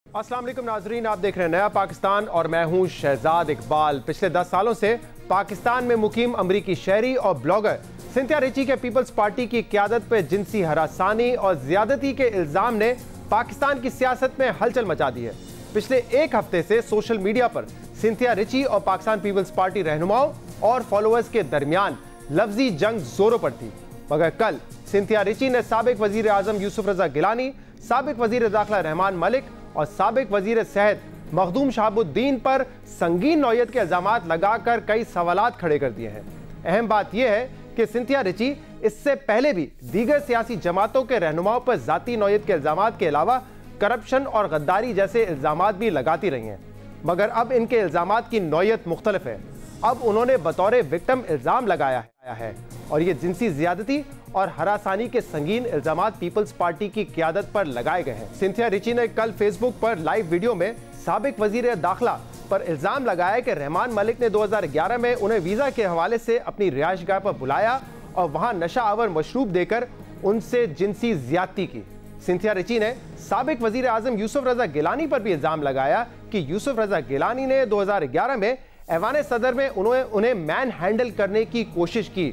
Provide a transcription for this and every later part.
अस्सलाम वालेकुम नाजरीन, आप देख रहे हैं नया पाकिस्तान और मैं हूं शहजाद इकबाल। पिछले 10 सालों से पाकिस्तान में मुकीम अमरीकी शहरी और ब्लॉगर सिंथिया रिची के पीपल्स पार्टी की क़यादत पर जिनसी हरासानी और ज्यादती के इल्जाम ने पाकिस्तान की सियासत में हलचल मचा दी है। पिछले एक हफ्ते से सोशल मीडिया पर सिंथिया रिची और पाकिस्तान पीपल्स पार्टी रहनुमाओं और फॉलोअर्स के दरमियान लफ्जी जंग जोरों पर थी, मगर कल सिंथिया रिची ने साबिक वजीर आजम यूसुफ रजा गिलानी, साबिक वजीर दाखिला रहमान मलिक और साबिक वजीर सेहत मखदूम शहाबुद्दीन पर संगीन नौयत के इल्जामात लगाकर कई सवालात खड़े कर दिए हैं। अहम बात यह है कि सिंथिया रिची इससे पहले भी दीगर सियासी जमातों के रहनुमाओं पर जाती नौयत के इल्जामात के अलावा करप्शन और गद्दारी जैसे इल्जामात भी लगाती रही हैं, मगर अब इनके इल्जामात की नौयत मुख्तलिफ है। अब उन्होंने बतौर विक्टिम इल्जाम लगाया है और ये जिनसी ज्यादती और हरासानी के संगीन इल्जामात पीपल्स पार्टी की क़यादत पर लगाए गए हैं। सिंथिया रिची ने कल फेसबुक पर लाइव वीडियो में साबिक वजीर दाखिला पर इल्जाम लगाया कि रहमान मलिक ने 2011 में उन्हें वीजा के हवाले से अपनी रिहाइशगाह पर बुलाया और वहां नशा आवर मशरूब देकर उनसे जिनसी ज्यादती की। सिंथिया रिची ने साबिक वजीर आजम यूसुफ रजा गिलानी पर भी इल्जाम लगाया कि यूसुफ रजा गिलानी ने 2011 में ऐवान सदर में उन्हें मैन हैंडल करने की कोशिश की।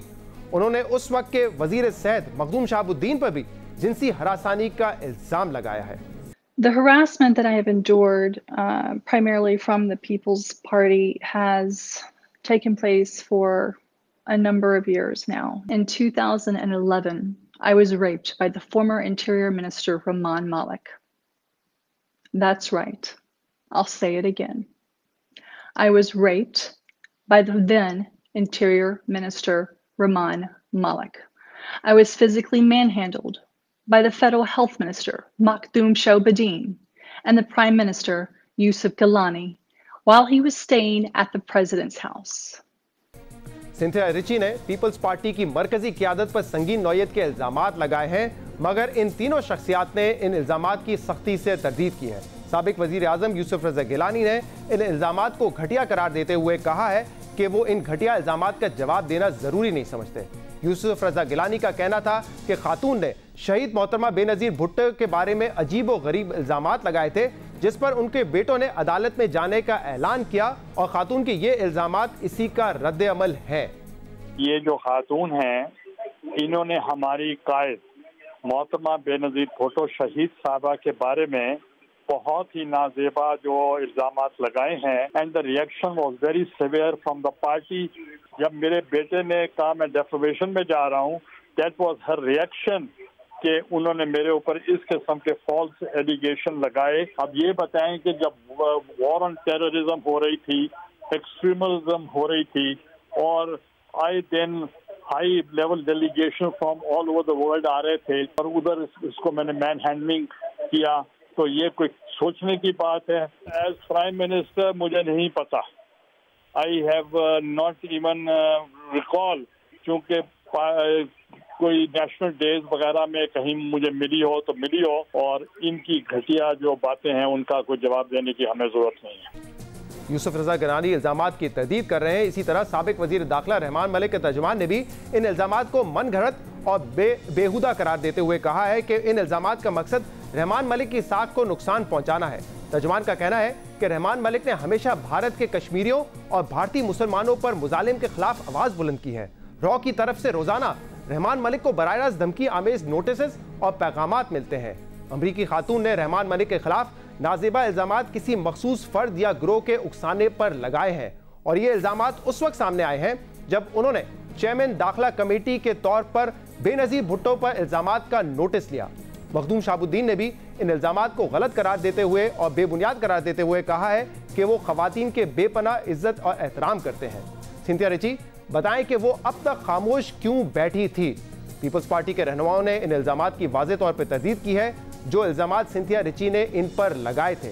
उन्होंने उस वक्त के वजीर सेहत मखदूम शहाबुद्दीन पर भी जिनसी हरासानी का इल्जाम लगाया है। The harassment that I have endured, primarily from the People's Party, has taken place for a number of years now. In 2011, I was raped by the former Interior Minister Rahman Malik. That's right. I'll say it again. I was raped by the then Interior Minister Rahman Malik. I was physically manhandled by the Federal Health Minister Makhdoom Shahbuddin and the Prime Minister Yusuf Gilani while he was staying at the President's house. Cynthia Ritchie ने Peoples Party की मरकजी क़यादत पर संगीन नौयत के इल्जामात लगाए हैं, मगर इन तीनों शख्सियात ने इन इल्जामात की सख्ती से तरदीद की है। साबिक वजीर आजम यूसुफ रजा गिलानी ने इन इल्जामात को घटिया करार देते हुए कहा है कि वो इन घटिया इल्जामात का जवाब देना जरूरी नहीं समझते। यूसुफ रजा गिलानी का कहना था कि खातून ने शहीद मोहतरमा बेनजीर भुट्टो के बारे में अजीब व गरीब इल्जामात लगाए थे, जिस पर उनके बेटों ने अदालत में जाने का ऐलान किया और खातून के ये इल्जामात इसी का रद्द अमल है। ये जो खातून हैं, इन्होंने हमारी कायद मोहतरमा बेनजीर भुट्टो शहीद साहबा के बारे में बहुत ही नाजेबा जो इल्जामात लगाए हैं and the reaction was very severe from the party. जब मेरे बेटे ने कहा मैं डेफिमेशन में जा रहा हूँ, दैट वाज हर रिएक्शन कि उन्होंने मेरे ऊपर इस किस्म के फॉल्स एलिगेशन लगाए। अब ये बताएं कि जब वॉर ऑन टेररिज्म हो रही थी, एक्सट्रीमिज्म हो रही थी और आए दिन high level delegation from all over the world आ रहे थे और उधर इसको मैंने मैन हैंडलिंग किया, तो ये कोई सोचने की बात है। एज प्राइम मिनिस्टर मुझे नहीं पता, I have not even recall, क्योंकि कोई नेशनल डेज वगैरह में कहीं मुझे मिली हो तो मिली हो, और इनकी घटिया जो बातें हैं उनका कोई जवाब देने की हमें जरूरत नहीं है। यूसुफ रजा गिलानी इल्जामात की तरदीद कर रहे हैं। इसी तरह साबिक वजीर दाखिला रहमान मलिक के तर्जुमान ने भी इन इल्जामात को मनगढ़ंत और बेहुदा करार देते हुए कहा है कि इन इल्जामात का मकसद रहमान मलिक की साख को नुकसान पहुंचाना है। तर्जुमान का कहना है कि रहमान मलिक ने हमेशा भारत के कश्मीरियों और भारतीय मुसलमानों पर मुजालिम के खिलाफ आवाज बुलंद की है। रॉ की तरफ से रोजाना रहमान मलिक को बराह रास्त धमकी आमेज नोटिस और पैगामात मिलते हैं। अमरीकी खातून ने रहमान मलिक के खिलाफ नाजेबा इल्जामात किसी मखसूस फर्द या ग्रोह के उकसाने पर लगाए हैं और ये इल्जामात उस वक्त सामने आए हैं जब उन्होंने चेयरमैन दाखिला कमेटी के तौर पर बेनजीर भुट्टो पर इल्जामात का नोटिस लिया। मखदूम शहाबुद्दीन ने भी इन इल्जामात को गलत करार देते हुए और बेबुनियाद करार देते हुए कहा है कि वो खवातीन के बेपनाह इज्जत और एहतराम करते हैं। सिंथिया रिची बताएं कि वो अब तक खामोश क्यों बैठी थी। पीपल्स पार्टी के रहनुमाओं ने इन इल्जामात की वाज़ेह तौर पर तरदीद की है जो इल्जामात सिंथिया रिची ने इन पर लगाए थे।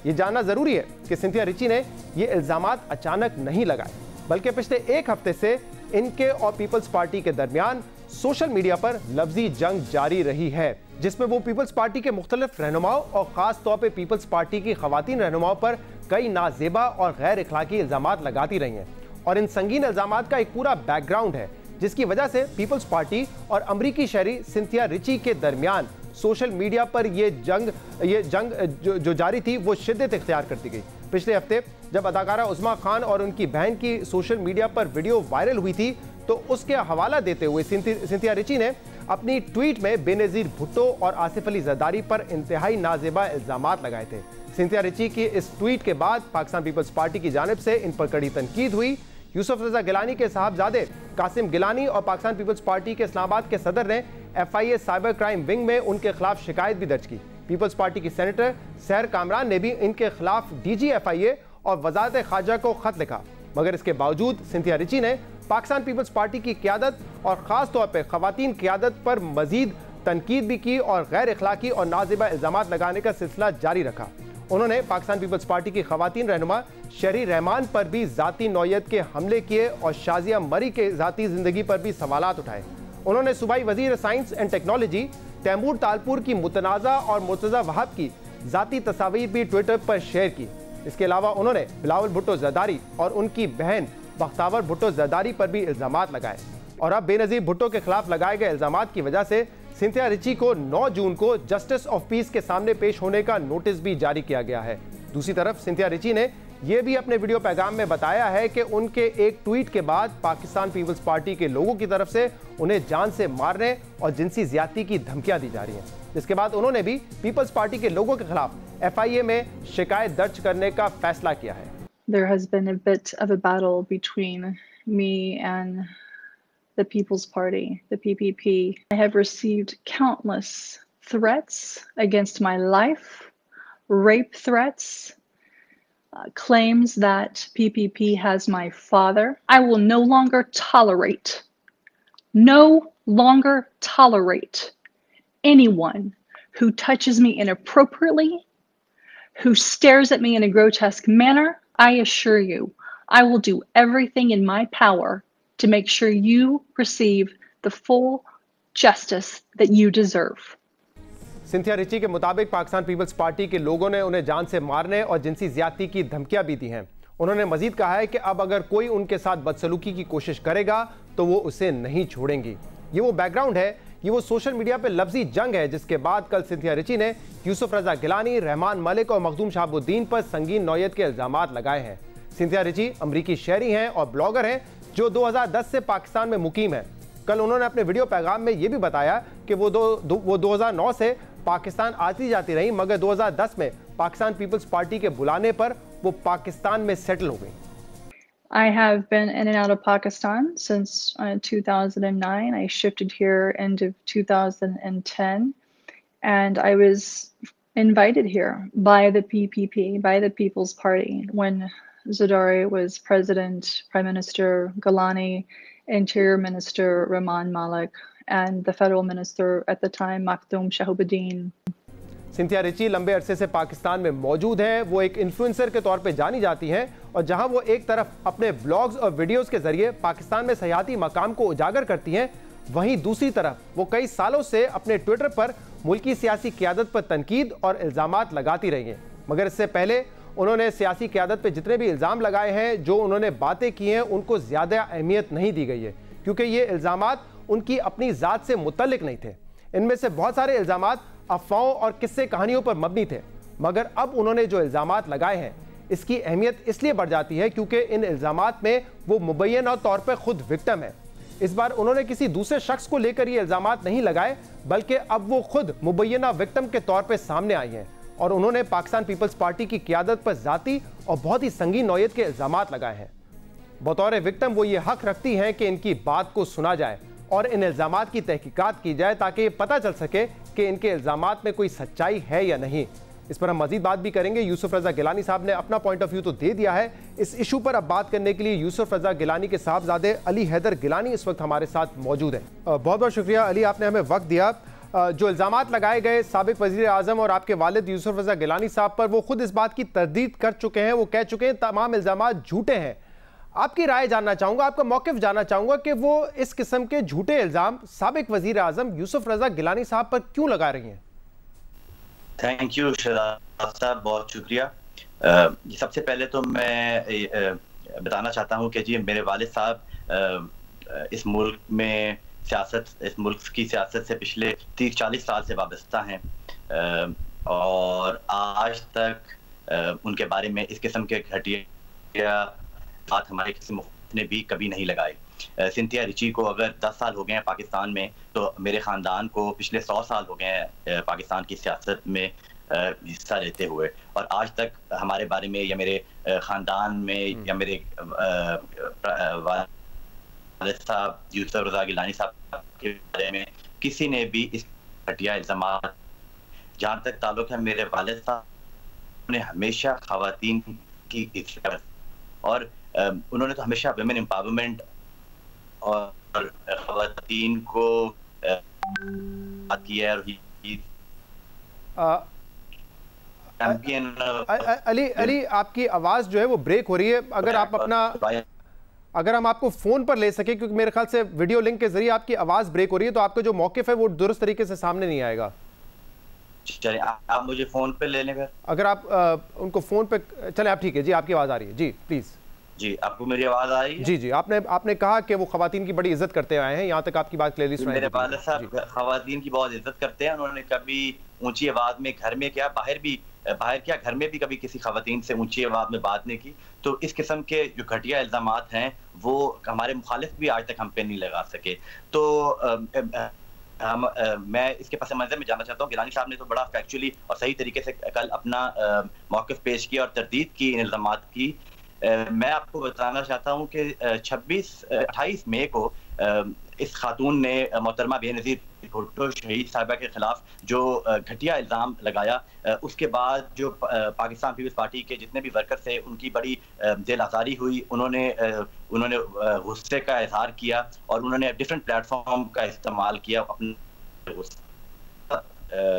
ये जानना जरूरी है कि सिंथिया रिची ने ये इल्जामात अचानक नहीं लगाए, बल्कि पिछले एक हफ्ते से इनके और पीपल्स पार्टी के दरमियान सोशल मीडिया पर लफ्जी जंग जारी रही है, जिसमें वो पीपल्स पार्टी के मुख्तलिफ रहनुमाओं और खास तौर पर पीपल्स पार्टी की खवातीन रहनुमाओं पर कई नाजेबा और गैर इखलाकी इल्जामात लगाती रही हैं। और इन संगीन इल्जामात का एक पूरा बैकग्राउंड है जिसकी वजह से पीपल्स पार्टी और अमरीकी शहरी सिंथिया रिची के दरमियान सोशल मीडिया पर ये जंग जो जारी थी वो शिद्दत इख्तियार करती गई। पिछले हफ्ते जब अदाकारा उस्मा खान और उनकी बहन की सोशल मीडिया पर वीडियो वायरल हुई थी तो उसके हवाला देते हुए सिंथिया रिची ने अपनी ट्वीट में बेनज़ीर भुट्टो और आसिफ अली जरदारी पर इंतहाई नाजेबा इल्जामात लगाए थे। सिंथिया रिची की इस ट्वीट के बाद पाकिस्तान पीपल्स पार्टी की जानिब से इन पर कड़ी तनकीद हुई। यूसुफ रजा गिलानी के साहबजादे कासिम गिलानी और पाकिस्तान पीपल्स पार्टी के इस्लामाबाद के सदर ने FIA साइबर क्राइम विंग में उनके खिलाफ शिकायत भी दर्ज की। पीपल्स पार्टी की सेनेटर सहर कामरान ने भी इनके खिलाफ DG FIA और वजारत खारजा को खत लिखा, मगर इसके बावजूद सिंथिया रिची ने पाकिस्तान पीपल्स पार्टी की क़यादत और ख़ास तौर पर ख़वातीन क़यादत पर मजीद तनकीद भी की और गैर अखलाकी और नाजिबा इल्ज़ामात लगाने का सिलसिला जारी रखा। उन्होंने पाकिस्तान पीपल्स पार्टी की ख़वातीन रहनुमा शहरी रहमान पर भी ज़ाती नौयत के हमले किए और शाजिया मरी के ज़ाती ज़िंदगी पर भी सवालात उठाए। उन्होंने सूबाई वज़ीर science and technology Taimur Talpur की मुतनाज़ा और मुर्तज़ा वहाब की ज़ाती तस्वीर भी ट्विटर पर शेयर की। इसके अलावा उन्होंने बिलावल भुट्टो जरदारी और उनकी बहन बख्तावर भुट्टो जरदारी पर भी इल्ज़ामात लगाए। और अब बेनज़ीर भुट्टो के खिलाफ लगाए गए इल्ज़ामात की वजह से सिंथिया रिची को 9 जून को जस्टिस ऑफ पीस के सामने पेश होने का नोटिस भी जारी किया गया है। दूसरी तरफ सिंथिया रिची ने यह भी अपने वीडियो पैगाम में बताया है कि उनके एक ट्वीट के बाद पाकिस्तान पीपल्स पार्टी के लोगों की तरफ से उन्हें जान से मारने और जिनसी ज्यादती की धमकियां दी जा रही हैं। जिसके बाद उन्होंने भी पीपल्स पार्टी के लोगों के खिलाफ FIA में शिकायत दर्ज करने का फैसला किया है। There has been a bit of a battle between me and the People's Party, the PPP. I have received countless threats against my life, rape threats, claims that PPP has my father. I will no longer tolerate anyone who touches me inappropriately, who stares at me in a grotesque manner. I assure you, I will do everything in my power to make sure you receive the full justice that you deserve. Cynthia Ritchie के मुताबिक Pakistan Peoples Party के लोगों ने उन्हें जान से मारने और जिनसी ज्यादती की धमकियां भी दी हैं। उन्होंने मजीद कहा है कि अब अगर कोई उनके साथ बदसलूकी की कोशिश करेगा तो वो उसे नहीं छोड़ेंगी। ये वो बैकग्राउंड है, ये वो सोशल मीडिया पे लफ्जी जंग है जिसके बाद कल सिंथिया रिची ने यूसुफ रजा गिलानी, रहमान मलिक और मखदूम शहाबुद्दीन पर संगीन नौयत के इल्जामात लगाए हैं। सिंथिया रिची अमरीकी शहरी हैं और ब्लॉगर हैं जो 2010 से पाकिस्तान में मुकीम है। कल उन्होंने अपने वीडियो पैगाम में यह भी बताया कि वो 2009 से पाकिस्तान आती जाती रही, मगर 2010 में पाकिस्तान पीपल्स पार्टी के बुलाने पर वो पाकिस्तान में सेटल हो गई। I have been in and out of Pakistan since 2009. I shifted here end of 2010, and I was invited here by the PPP, by the People's Party, when Zardari was president, Prime Minister Gilani, Interior Minister Rahman Malik, and the federal minister at the time, Makhdoom Shahabuddin. Cynthia Ritchie लंबे अरसे से पाकिस्तान में मौजूद हैं। वो एक influencer के तौर पे जानी जाती हैं और जहां वो एक तरफ अपने ब्लॉग्स और वीडियोस के जरिए पाकिस्तान में सयाहती मकाम को उजागर करती हैं, वहीं दूसरी तरफ वो कई सालों से अपने ट्विटर पर मुल्की सियासी क़यादत पर तनकीद और इल्ज़ामात लगाती रही हैं। मगर इससे पहले उन्होंने सियासी क़यादत पर जितने भी इल्ज़ाम लगाए हैं, जो उन्होंने बातें की हैं, उनको ज़्यादा अहमियत नहीं दी गई है क्योंकि ये इल्ज़ामात उनकी अपनी ज़ात से मुतल्लिक नहीं थे। इनमें से बहुत सारे इल्ज़ामात अफवाहों और किस्से कहानियों पर मबनी थे, मगर अब उन्होंने जो इल्ज़ामात लगाए हैं इसकी अहमियत इसलिए बढ़ जाती है क्योंकि इन इल्ज़ामात में वो मुबैना तौर पर खुद विक्टिम है। इस बार उन्होंने किसी दूसरे शख्स को लेकर ये इल्ज़ामात नहीं लगाए, बल्कि अब वो खुद मुबैना विक्टिम के तौर पर सामने आई हैं और उन्होंने पाकिस्तान पीपल्स पार्टी की क़यादत पर ज़ाती और बहुत ही संगीन नौयत के इल्ज़ामात लगाए हैं। बतौर विक्टिम वो ये हक रखती हैं कि इनकी बात को सुना जाए और इन इल्ज़ामात की तहकीकात की जाए ताकि ये पता चल सके कि इनके इल्ज़ामात में कोई सच्चाई है या नहीं। इस पर हम मजीद बात भी करेंगे। यूसुफ रजा गिलानी साहब ने अपना पॉइंट ऑफ व्यू तो दे दिया है। इस इशू पर अब बात करने के लिए यूसुफ रजा गिलानी के साहबजादे अली हैदर गिलानी इस वक्त हमारे साथ मौजूद हैं। बहुत बहुत शुक्रिया अली, आपने हमें वक्त दिया। जो इल्ज़ामात लगाए गए साबिक वज़ीर आज़म और आपके वालिद यूसुफ रजा गिलानी साहब पर, वो खुद इस बात की तरदीद कर चुके हैं, वो कह चुके हैं तमाम इल्ज़ामात झूठे हैं। आपकी राय जानना चाहूँगा, आपका मौक़िफ़ जानना चाहूँगा कि वो इस किस्म के झूठे इल्ज़ाम साबिक वज़ीर आज़म यूसुफ रजा गिलानी साहब पर क्यों लगा रही हैं? थैंक यू शहजाद साहब, बहुत शुक्रिया। सबसे पहले तो मैं बताना चाहता हूँ कि जी मेरे वालिद साहब इस मुल्क में सियासत, इस मुल्क की सियासत से पिछले 30-40 साल से वाबस्ता हैं और आज तक उनके बारे में इस किस्म के घटिया बात हमारे किसी मुख्तार ने भी कभी नहीं लगाए। सिंथिया रिची को अगर 10 साल हो गए हैं पाकिस्तान में, तो मेरे ख़ानदान को पिछले 100 साल हो गए हैं पाकिस्तान की सियासत में हिस्सा लेते हुए, और आज तक हमारे बारे में या मेरे ख़ानदान में या मेरे वालिद साहब यूसुफ रज़ा गिलानी साहब के बारे में किसी ने भी इस घटिया इल्ज़ामात, जहाँ तक ताल्लुक है मेरे वालिद साहब ने हमेशा ख़वातीन की इज़्ज़त और उन्होंने तो हमेशा वुमेन एम्पावरमेंट और ख़वातीन को बात की है। और अली आपकी आवाज़ जो है वो ब्रेक हो रही है, अगर आप अपना, अगर हम आपको फ़ोन पर ले सके, क्योंकि मेरे ख्याल से वीडियो लिंक के जरिए आपकी आवाज़ ब्रेक हो रही है, तो आपका जो मौक़िफ़ है वो दुरुस्त तरीके से सामने नहीं आएगा। चलिए आप मुझे फ़ोन पे ले लें फिर। अगर आप उनको फ़ोन पे चले, आप ठीक है जी, आपकी आवाज़ आ रही है जी, प्लीज़ जी। आपको मेरी आवाज़ आ रही है? जी जी। आपने कहा कि वो ख़वातीन की बड़ी इज्जत करते आए हैं, यहाँ तक आपकी बात क्लियरली सुनाई। मेरे वालिद साहब ख़वातीन की बहुत इज्जत करते हैं। उन्होंने कभी ऊंची आवाज़ में, घर में क्या बाहर क्या घर में भी कभी किसी ख़वातीन से ऊंची आवाज़ में बात नहीं की। तो इस किस्म के जो घटिया इल्ज़ामात हैं वो हमारे मुखालिफ भी आज तक हम पे नहीं लगा सके। तो मैं इसके पस मंज़र में जानना चाहता हूँ, गिलानी साहब ने तो बड़ा फैक्चुअली और सही तरीके से कल अपना मौक़िफ़ पेश किया और तरदीद की इन इल्ज़ामात की। मैं आपको बताना चाहता हूँ कि 28 मई को इस खातून ने मोहतरमा बेनज़ीर भुट्टो शहीद साहिबा के खिलाफ जो घटिया इल्ज़ाम लगाया, उसके बाद जो पाकिस्तान पीपल्स पार्टी के जितने भी वर्कर्स थे उनकी बड़ी दिल आज़ारी हुई। उन्होंने गुस्से का इजहार किया और उन्होंने डिफरेंट प्लेटफॉर्म का इस्तेमाल किया अपने गुस्सा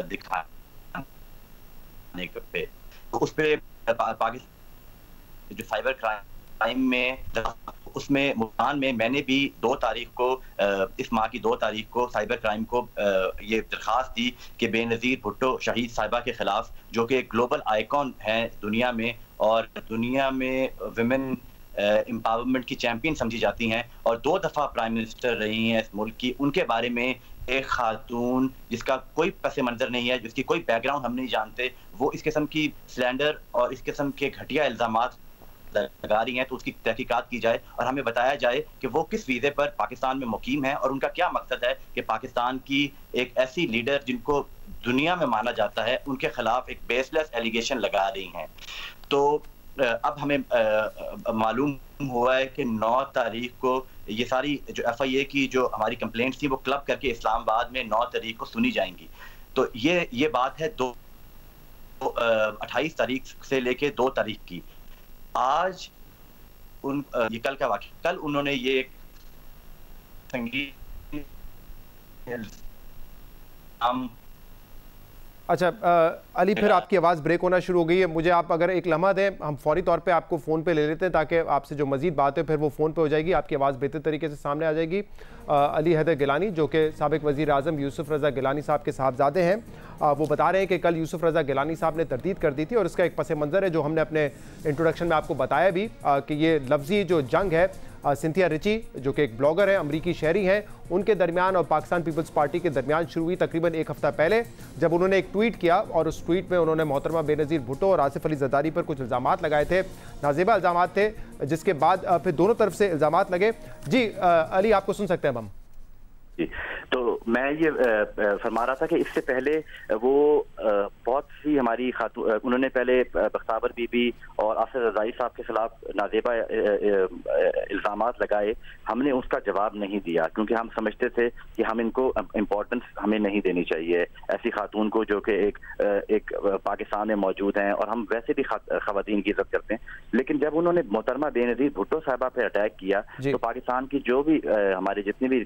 दिखाने पे। उस पर पाकिस्तान जो साइबर क्राइम में, उसमें मुल्तान में मैंने भी 2 तारीख को, इस माह की 2 तारीख को साइबर क्राइम को ये दरख्वास्त दी कि बेनज़ीर भुट्टो शहीद साहिबा के खिलाफ, जो कि ग्लोबल आइकॉन हैं दुनिया में और दुनिया में वुमेन एम्पावरमेंट की चैंपियन समझी जाती हैं और 2 दफ़ा प्राइम मिनिस्टर रही हैं इस मुल्क की, उनके बारे में एक खातून जिसका कोई पस मंज़र नहीं है, जिसकी कोई बैकग्राउंड हम नहीं जानते, वो इस किस्म की स्लैंडर और इस किस्म के घटिया इल्ज़ामात लगा रही हैं, तो उसकी तहकीकात की जाए और हमें बताया जाए कि वो किस वीज़े पर पाकिस्तान में मुकीम है और उनका क्या मकसद है कि पाकिस्तान की एक ऐसी लीडर जिनको दुनिया में माना जाता है, उनके खिलाफ एक बेसलेस एलिगेशन लगा रही हैं। तो अब हमें मालूम हुआ है कि 9 तारीख को ये सारी जो FIA की जो हमारी कंप्लेंट्स थी वो क्लब करके इस्लामाबाद में 9 तारीख को सुनी जाएंगी। तो ये बात है 28 तारीख से लेके 2 तारीख की। आज ये कल का वाक़या, कल उन्होंने ये एक संगीत अच्छा अली, फिर आपकी आवाज़ ब्रेक होना शुरू हो गई है। मुझे आप अगर एक लम्हा दें, हम फौरी तौर पे आपको फ़ोन पे ले लेते हैं ताकि आपसे जो मज़ीद बात है फिर वो फ़ोन पे हो जाएगी, आपकी आवाज़ बेहतर तरीके से सामने आ जाएगी। अली हैदर गिलानी जो कि साबिक़ वज़ीर आज़म यूसुफ रज़ा गिलानी साहब के साहबजादे हैं, वो बता रहे हैं कि कल यूसुफ रज़ा गिलानी साहब ने तरदीद कर दी थी और इसका एक पस मंज़र है जो हमने अपने इंट्रोडक्शन में आपको बताया भी कि ये लफ्ज़ी जो जंग है सिंथिया रिची जो कि एक ब्लॉगर है, अमरीकी शहरी हैं, उनके दरमियान और पाकिस्तान पीपल्स पार्टी के दरमियान शुरू हुई तकरीबन 1 हफ्ता पहले, जब उन्होंने एक ट्वीट किया और उस ट्वीट में उन्होंने मोहतरमा बेनज़ीर भुट्टो और आसिफ अली ज़रदारी पर कुछ इल्ज़ामात लगाए थे, नाज़ेबा इल्ज़ामात थे, जिसके बाद फिर दोनों तरफ से इल्ज़ामात लगे। जी अली, आपको सुन सकते हैं हम। जी, तो मैं ये फरमा रहा था कि इससे पहले वो बहुत सी हमारी उन्होंने पहले बख्तावर बीबी और आसिफ रज़ाई साहब के खिलाफ नाज़ेबा इल्ज़ामात लगाए। हमने उसका जवाब नहीं दिया क्योंकि हम समझते थे कि हम इनको इम्पोर्टेंस हमें नहीं देनी चाहिए, ऐसी खातून को जो कि एक पाकिस्तान में मौजूद हैं और हम वैसे भी ख़वातीन की इज्जत करते हैं। लेकिन जब उन्होंने मोहतरमा बेनज़ीर भुट्टो साहिबा पे अटैक किया तो पाकिस्तान की जो भी हमारे जितनी भी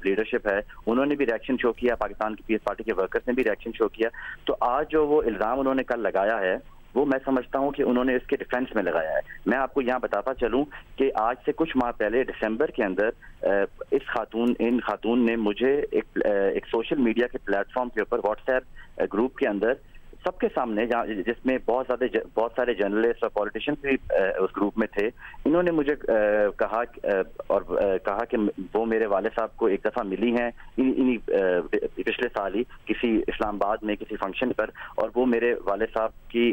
लीडरशिप है उन्होंने भी रिएक्शन शो किया, पाकिस्तान की पीपल्स पार्टी के वर्कर्स ने भी रिएक्शन शो किया। तो आज जो वो इल्ज़ाम उन्होंने कल लगाया है वो मैं समझता हूं कि उन्होंने इसके डिफेंस में लगाया है। मैं आपको यहाँ बताता चलूं कि आज से कुछ माह पहले दिसंबर के अंदर इन खातून ने मुझे एक सोशल मीडिया के प्लेटफॉर्म के ऊपर व्हाट्सएप ग्रुप के अंदर सबके सामने, जिसमें बहुत सारे जर्नलिस्ट और पॉलिटिशियंस भी उस ग्रुप में थे, इन्होंने मुझे कहा कि वो मेरे वाले साहब को एक दफ़ा मिली हैं पिछले साल ही किसी इस्लामाबाद में किसी फंक्शन पर, और वो मेरे वाले साहब की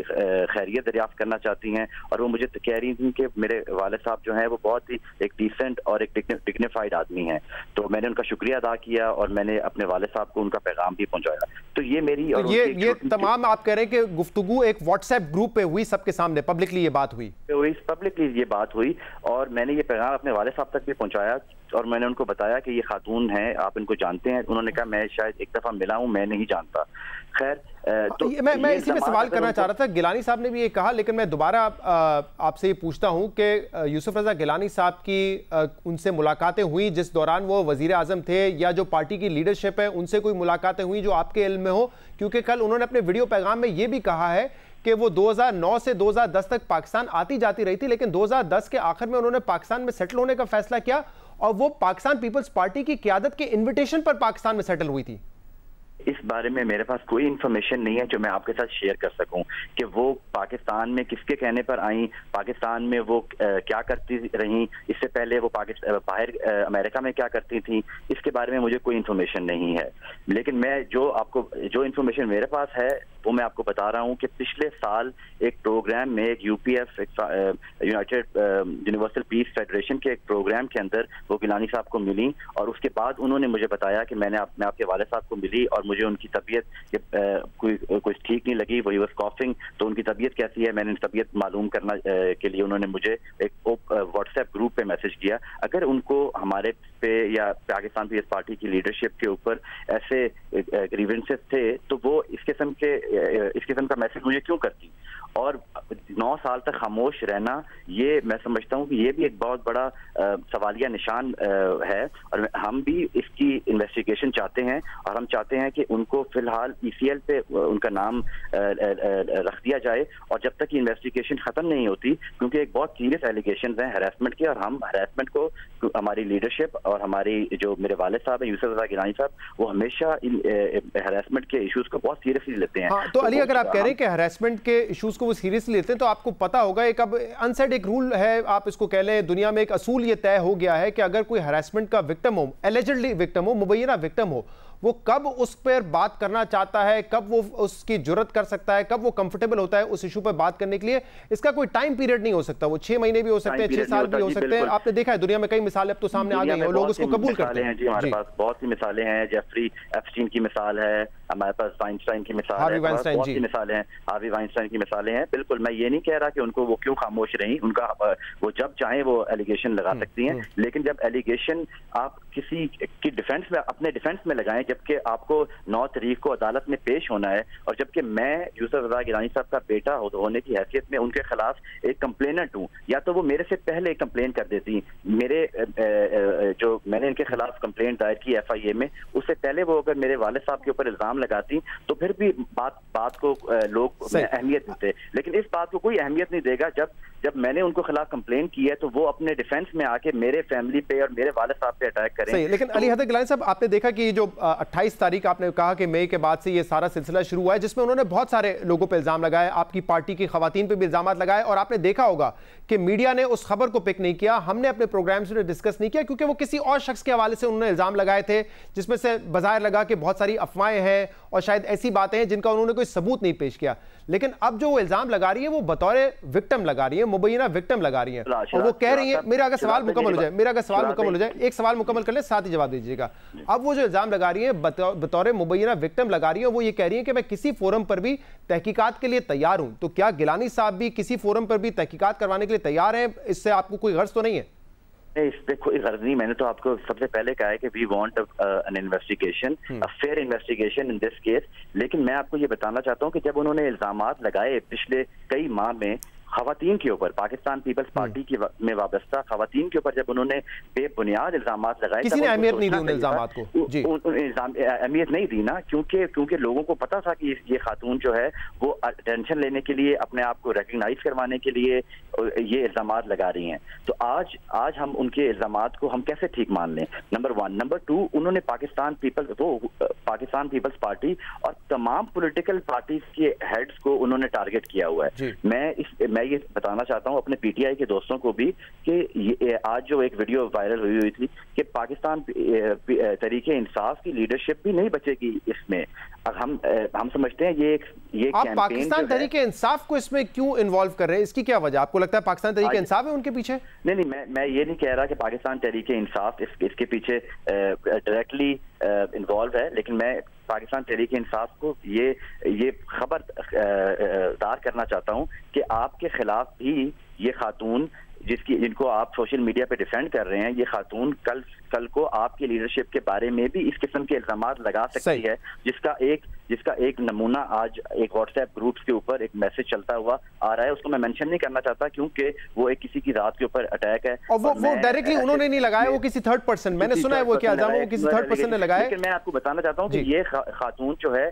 खैरियत दरियाफ्त करना चाहती हैं, और वो मुझे कह रही थी कि मेरे वाले साहब जो हैं वो बहुत ही एक डिसेंट और एक डिग्निफाइड आदमी हैं। तो मैंने उनका शुक्रिया अदा किया और मैंने अपने वाले साहब को उनका पैगाम भी पहुंचाया। तो ये मेरी और ये तमाम आप कह रहे हैं कि गुफ्तगू एक व्हाट्सएप ग्रुप पे हुई, सबके सामने पब्लिकली ये बात हुई, और मैंने ये पैगाम अपने वाले साहब तक भी पहुंचाया, और मैंने उनको बताया कि ये खातून है, आप इनको जानते हैं। उन्होंने कहा मैं शायद एक दफा मिला हूं, मैं नहीं जानता। खैर, तो मैं इसी में सवाल करना चाह रहा था। गिलानी साहब ने भी ये कहा, लेकिन मैं दोबारा आपसे ये पूछता हूं कि यूसुफ रजा गिलानी साहब की उनसे मुलाकातें हुई जिस दौरान वो वजीर आजम थे, या जो पार्टी की लीडरशिप है उनसे कोई मुलाकातें हुई जो आपके इल्म में हो? क्योंकि कल उन्होंने अपने वीडियो पैगाम में ये भी कहा है कि वो 2009 से 2010 तक पाकिस्तान आती जाती रही थी, लेकिन 2010 के आखिर में उन्होंने पाकिस्तान में सेटल होने का फैसला किया, और वो पाकिस्तान पीपल्स पार्टी की क़यादत के इन्विटेशन पर पाकिस्तान में सेटल हुई थी। इस बारे में मेरे पास कोई इंफॉर्मेशन नहीं है जो मैं आपके साथ शेयर कर सकूं कि वो पाकिस्तान में किसके कहने पर आई, पाकिस्तान में वो क्या करती रहीं, इससे पहले वो बाहर अमेरिका में क्या करती थी, इसके बारे में मुझे कोई इंफॉर्मेशन नहीं है। लेकिन मैं जो इंफॉर्मेशन मेरे पास है वो मैं आपको बता रहा हूं कि पिछले साल एक प्रोग्राम में, एक UPF United universal peace federation के एक प्रोग्राम के अंदर वो गिलानी साहब को मिली, और उसके बाद उन्होंने मुझे बताया कि मैं आपके वाले साहब को मिली और मुझे उनकी तबीयत कोई ठीक नहीं लगी, वो वाज कॉफिंग, तो उनकी तबीयत कैसी है, मैंने तबीयत मालूम करना के लिए उन्होंने मुझे एक व्हाट्सएप ग्रुप पे मैसेज किया। अगर उनको हमारे पे या पाकिस्तान पीपल्स पार्टी की लीडरशिप के ऊपर ऐसे ग्रीवेंसेस थे तो वो इस किस्म का मैसेज मुझे क्यों करती, और 9 साल तक खामोश रहना, ये मैं समझता हूँ कि ये भी एक बहुत बड़ा सवालिया निशान है, और हम भी इसकी इन्वेस्टिगेशन चाहते हैं, और हम चाहते हैं कि उनको फिलहाल ECL पे उनका नाम रख दिया जाए, और जब तक इन्वेस्टिगेशन खत्म नहीं होती, क्योंकि एक बहुत सीरियस एलिगेशन हैं हरासमेंट के, और हम हरासमेंट को, हमारी लीडरशिप और हमारी जो मेरे वाले साहब हैं यूसुफ रजा गिलानी साहब, वो हमेशा इन हरासमेंट के इशूज को बहुत सीरियसली लेते हैं। हाँ, तो अली, अगर आप कह रहे हैं कि हरासमेंट के इशूज को वो सीरियसली लेते हैं, तो आपको पता होगा एक अब अनसेड एक रूल है, आप इसको कह लें, दुनिया में एक असूल ये तय हो गया है कि अगर कोई हरासमेंट का विक्टिम हो, एलिजिडली विक्टिम हो, मुबैना विक्टिम हो, वो कब उस पर बात करना चाहता है, कब वो उसकी जुर्रत कर सकता है, कब वो कंफर्टेबल होता है उस इशू पर बात करने के लिए, इसका कोई टाइम पीरियड नहीं हो सकता। वो 6 महीने भी हो सकते हैं, 6 साल भी हो सकते हैं। आपने देखा है दुनिया में कई मिसालें अब तो सामने आ गई हैं, लोग उसको कबूल करते हैं। जी, हमारे पास बहुत सी मिसालें हैं, जेफरी एप्स्टीन की मिसाल है, हमारे पास वाइनस्टाइन की मिसाल है, बहुत सी मिसालें हैं, हार्वी वाइनस्टाइन की मिसालें हैं। बिल्कुल, मैं ये नहीं कह रहा कि उनको वो क्यों खामोश रही, उनका वो जब चाहे वो एलिगेशन लगा सकती हैं, लेकिन जब एलिगेशन आप किसी की डिफेंस में, अपने डिफेंस में लगाएं, जबकि आपको 9 तारीख को अदालत में पेश होना है, और जबकि मैं यूसुफ रजा गिलानी साहब का बेटा होने की हैसियत में उनके खिलाफ एक कंप्लेनेंट हूँ, या तो वो मेरे से पहले कंप्लेन कर देती, मेरे जो मैंने इनके खिलाफ कंप्लेंट दायर की FIA में, उससे पहले वो अगर मेरे वाले साहब के ऊपर इल्जाम लगाती तो फिर भी बात को लोग अहमियत देते, लेकिन इस बात को कोई अहमियत नहीं देगा जब मैंने उनको खिलाफ कंप्लेन की है तो वो अपने डिफेंस में आके मेरे फैमिली पे और मेरे वाले साहब पे अटैक करें। सही, लेकिन अली हदर गिलानी साहब, आपने देखा कि जो 28 तारीख आपने कहा कि मई के बाद से ये सारा सिलसिला शुरू हुआ है, जिसमें उन्होंने बहुत सारे लोगों पे इल्जाम लगाए, आपकी पार्टी की खवातीन पे भी इल्जाम लगाए, और आपने देखा होगा कि मीडिया ने उस खबर को पिक नहीं किया, हमने अपने प्रोग्राम्स में डिस्कस नहीं किया, क्योंकि वो किसी और शख्स के हवाले से उन्होंने इल्जाम लगाए थे, जिसमें से बाहर लगा कि बहुत सारी अफवाहें हैं और शायद ऐसी बातें हैं जिनका उन्होंने कोई सबूत नहीं पेश किया। लेकिन अब जो वो इल्जाम लगा रही है वो बतौर विक्टिम लगा रही है, मुबैना विक्टिम लगा रही है, और वो कह रही है, मेरा अगर सवाल मुकम्मल हो जाए, एक सवाल मुकम्मल कर ले, साथ ही जवाब दीजिएगा। अब वो जो इल्जाम लगा रही है बतौर मुबैना विक्टिम लगा रही है, वो ये कह रही है कि मैं किसी फोरम पर भी तहकीकात के लिए तैयार हूं। तो क्या गिलानी साहब भी किसी फोरम पर भी तहकीकात करवाने के लिए तैयार हैं? इससे आपको कोई गर्ज तो नहीं है? इस पे कोई गर्ज नहीं, मैंने तो आपको सबसे पहले कहा है कि we want an investigation, a fair investigation in this case. लेकिन मैं आपको ये बताना चाहता हूँ कि जब उन्होंने इल्जामात लगाए पिछले कई माह में, खवातीन के ऊपर, पाकिस्तान पीपल्स पार्टी की में वाबस्ता खवातीन के ऊपर जब उन्होंने बेबुनियाद इल्जाम लगाए, किसी ने अहमियत नहीं दी उन इल्जामात को, अहमियत नहीं दी ना, क्योंकि लोगों को पता था कि ये खातून जो है वो अटेंशन लेने के लिए, अपने आप को रिकग्नाइज करवाने के लिए ये इल्जामात लगा रही हैं। तो आज हम उनके इल्जामात को हम कैसे ठीक मान लें? नंबर 1। नंबर 2, उन्होंने पाकिस्तान पीपल्स पार्टी और तमाम पॉलिटिकल पार्टीज के हेड्स को उन्होंने टारगेट किया हुआ है। मैं ये बताना चाहता हूं अपने पीटीआई के दोस्तों को भी कि आज जो एक वीडियो वायरल हुई थी कि पाकिस्तान तरीके इंसाफ की लीडरशिप भी नहीं बचेगी इसमें। हम समझते हैं ये आप पाकिस्तान तरीके इंसाफ को इसमें क्यों इन्वॉल्व कर रहे हैं? इसकी क्या वजह? आपको लगता है पाकिस्तान तरीके इंसाफ है उनके पीछे? नहीं, मैं ये नहीं कह रहा कि पाकिस्तान तरीके इंसाफ इसके पीछे डायरेक्टली इन्वॉल्व है, लेकिन मैं पाकिस्तान तहरीक इंसाफ को ये खबरदार करना चाहता हूं कि आपके खिलाफ भी ये खातून जिनको आप सोशल मीडिया पे डिफेंड कर रहे हैं, ये खातून कल को आपकी लीडरशिप के बारे में भी इस किस्म के इल्जामात लगा सकती है, जिसका एक नमूना आज एक व्हाट्सएप ग्रुप्स के ऊपर एक मैसेज चलता हुआ आ रहा है। उसको मैं मेंशन नहीं करना चाहता क्योंकि वो एक किसी की रात के ऊपर अटैक है और वो डायरेक्टली उन्होंने नहीं लगाया, वो किसी थर्ड पर्सन, मैंने सुना है वो क्या इल्जाम वो किसी थर्ड पर्सन ने लगाया। लेकिन मैं आपको बताना चाहता हूँ कि ये खातून जो है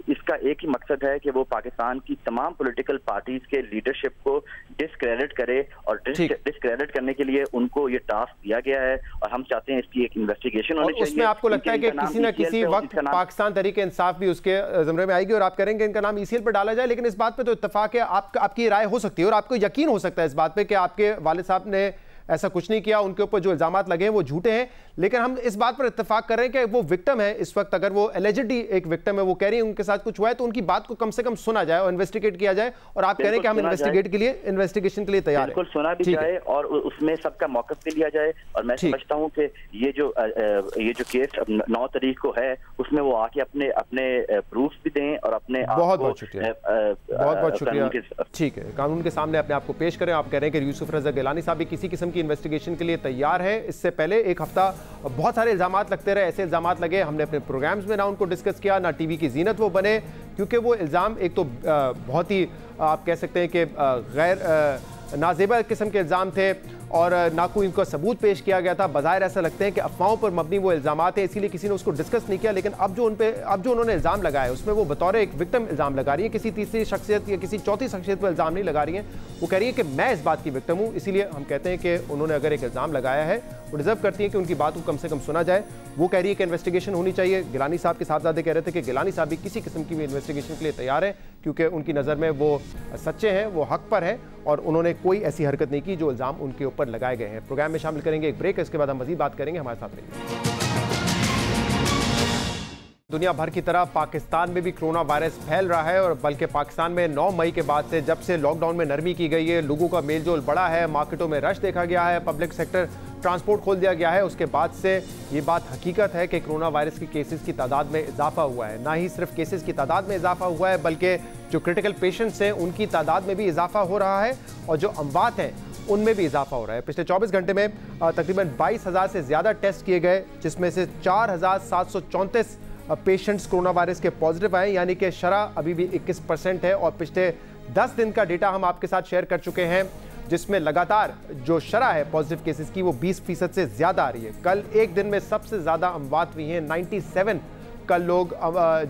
इसका एक ही मकसद है कि वो पाकिस्तान की तमाम पॉलिटिकल पार्टीज के लीडरशिप को डिस्क्रेडिट करे और डिस्क्रेडिट करने के लिए उनको ये टास्क दिया गया है और हम चाहते हैं इसकी एक इन्वेस्टिगेशन होनी चाहिए। उसमें आपको लगता है कि किसी न किसी वक्त पाकिस्तान तहरीक इंसाफ भी उसके ज़मरे में आएगी और आप करेंगे इनका नाम ईसीएल पर डाला जाए? लेकिन इस बात पे तो इत्तेफाक है, आपकी राय हो सकती है और आपको यकीन हो सकता है इस बात पे कि आपके वालिद साहब ने ऐसा कुछ नहीं किया, उनके ऊपर जो इल्जामात लगे हैं वो झूठे हैं, लेकिन हम इस बात पर इत्तेफाक कर रहे हैं कि वो विक्टिम है इस वक्त। अगर वो एलिजिडली एक विक्टिम है, वो कह रही है उनके साथ कुछ हुआ है, तो उनकी बात को कम से कम सुना जाए और इन्वेस्टिगेट किया जाए। और आप कह रहे हैं कि हम इन्वेस्टिगेशन के लिए तैयार हैं। बिल्कुल सुना भी जाए और उसमें सबका मौक़िफ़ भी लिया जाए। और मैं समझता हूँ कि ये जो केस 9 तारीख को है उसमें वो आके अपने प्रूफ भी दें और अपने बहुत शुक्रिया। ठीक है, कानून के सामने अपने आप को पेश करें। आप कह रहे हैं कि यूसुफ रज़ा गिलानी साहब भी किसी किस्म की इन्वेस्टिगेशन के लिए तैयार है। इससे पहले एक हफ्ता बहुत सारे इल्जामात लगते रहे, ऐसे इल्जामात लगे, हमने अपने प्रोग्राम्स में ना उनको डिस्कस किया, ना टीवी की जीनत वो बने, क्योंकि वो इल्ज़ाम एक तो बहुत ही आप कह सकते हैं कि गैर नाजेबा किस्म के इल्ज़ाम थे और ना कोई इनका सबूत पेश किया गया था। बज़ाहिर ऐसा लगते हैं कि अफवाहों पर मबनी वो इल्ज़ामात है, इसीलिए किसी ने उसको डिस्कस नहीं किया। लेकिन अब जो उन्होंने इल्ज़ाम लगाया उसमें वो बतौर एक विक्टिम इल्ज़ाम लगा रही है, किसी तीसरी शख्सियत या किसी चौथी शख्सियत पर इल्ज़ाम नहीं लगा रही है। वो कह रही है कि मैं इस बात की विक्टिम हूँ, इसीलिए हम कहते हैं कि उन्होंने अगर एक इल्ज़ाम लगाया है वो डिज़र्व करती है कि उनकी बात को कम से कम सुना जाए। वो कह रही है कि इन्वेस्टिगेशन होनी चाहिए। गिलानी साहब के साहबजादे कह रहे थे कि गिलानी साहब भी किसी किस्म की भी इन्वेस्टिगेशन के लिए तैयार है, क्योंकि उनकी नज़र में वो सच्चे हैं, वो हक पर है और उन्होंने कोई ऐसी हरकत नहीं की जो इल्ज़ाम उनके ऊपर लगाए गए हैं। प्रोग्राम में शामिल करेंगे एक ब्रेक, इसके बाद हम मज़ीद बात करेंगे, हमारे साथ रहिए। दुनिया भर की तरह पाकिस्तान में भी कोरोना वायरस फैल रहा है और बल्कि पाकिस्तान में 9 मई के बाद से जब से लॉकडाउन में नरमी की गई है, लोगों का मेलजोल बढ़ा है, मार्केटों में रश देखा गया है, पब्लिक सेक्टर ट्रांसपोर्ट खोल दिया गया है, उसके बाद से ये बात हकीकत है कि कोरोना वायरस के केसेस की तादाद में इजाफा हुआ है। ना ही सिर्फ केसेस की तादाद में इजाफा हुआ है बल्कि जो क्रिटिकल पेशेंट्स हैं उनकी तादाद में भी इजाफा हो रहा है और जो अमवात हैं उनमें भी इजाफा हो रहा है। पिछले 24 घंटे में तकरीबन 22,000 से ज़्यादा टेस्ट किए गए, जिसमें से 4,734 पेशेंट्स कोरोना वायरस के पॉजिटिव आए, यानी कि शरह अभी भी 21% है। और पिछले 10 दिन का डेटा हम आपके साथ शेयर कर चुके हैं, जिसमें लगातार जो शरह है पॉजिटिव केसेस की वो 20% से ज़्यादा आ रही है। कल एक दिन में सबसे ज़्यादा अमवात हुई हैं, 97 कल लोग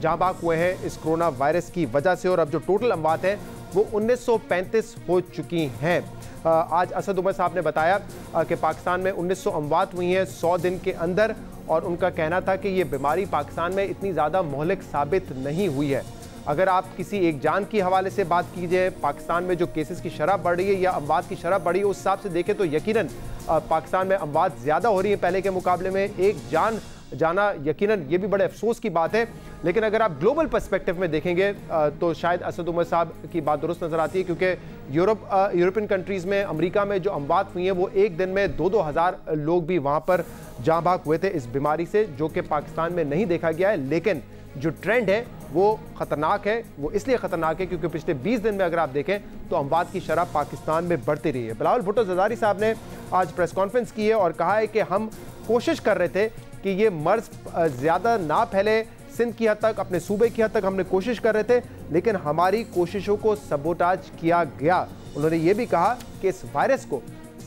जाँ बाक हुए हैं इस कोरोना वायरस की वजह से। और अब जो टोटल अमवात हैं वो 1935 हो चुकी हैं। आज असद उमर साहब ने बताया कि पाकिस्तान में 1900 अमवात हुई हैं 100 दिन के अंदर, और उनका कहना था कि ये बीमारी पाकिस्तान में इतनी ज़्यादा मोहलिक साबित नहीं हुई है। अगर आप किसी एक जान की हवाले से बात कीजिए, पाकिस्तान में जो केसेस की शरह बढ़ रही है या अमवात की शरह बढ़ी है, उस हिसाब से देखें तो यकीनन पाकिस्तान में अमवात ज़्यादा हो रही है पहले के मुकाबले में। एक जान जाना यकीनन ये भी बड़े अफसोस की बात है। लेकिन अगर आप ग्लोबल पर्सपेक्टिव में देखेंगे तो शायद असद उमर साहब की बात दुरुस्त नज़र आती है, क्योंकि यूरोपियन कंट्रीज़ में, अमेरिका में जो अमवात हुई हैं वो एक दिन में 2-2 हज़ार लोग भी वहाँ पर जाँ बाक हुए थे इस बीमारी से, जो कि पाकिस्तान में नहीं देखा गया है। लेकिन जो ट्रेंड है वो ख़तरनाक है। वो इसलिए ख़तरनाक है क्योंकि पिछले 20 दिन में अगर आप देखें तो अमवात की शरह पाकिस्तान में बढ़ती रही है। बिलावल भुट्टो ज़रदारी साहब ने आज प्रेस कॉन्फ्रेंस की है और कहा है कि हम कोशिश कर रहे थे कि ये मर्ज ज़्यादा ना फैले, सिंध की हद तक, अपने सूबे की हद तक हमने कोशिश कर रहे थे, लेकिन हमारी कोशिशों को सबोटाज किया गया। उन्होंने ये भी कहा कि इस वायरस को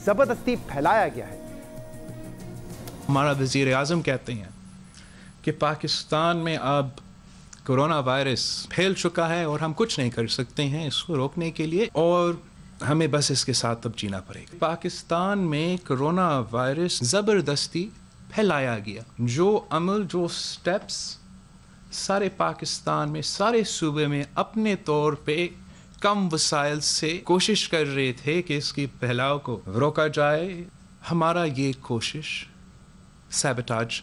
जबरदस्ती फैलाया गया है। हमारा वज़ीर आज़म कहते हैं कि पाकिस्तान में अब कोरोना वायरस फैल चुका है और हम कुछ नहीं कर सकते हैं इसको रोकने के लिए, और हमें बस इसके साथ अब जीना पड़ेगा। पाकिस्तान में कोरोना वायरस ज़बरदस्ती फैलाया गया। जो अमल, जो स्टेप्स सारे पाकिस्तान में, सारे सूबे में अपने तौर पे कम वसाइल से कोशिश कर रहे थे कि इसकी फैलाव को रोका जाए, हमारा ये कोशिश सैबोटाज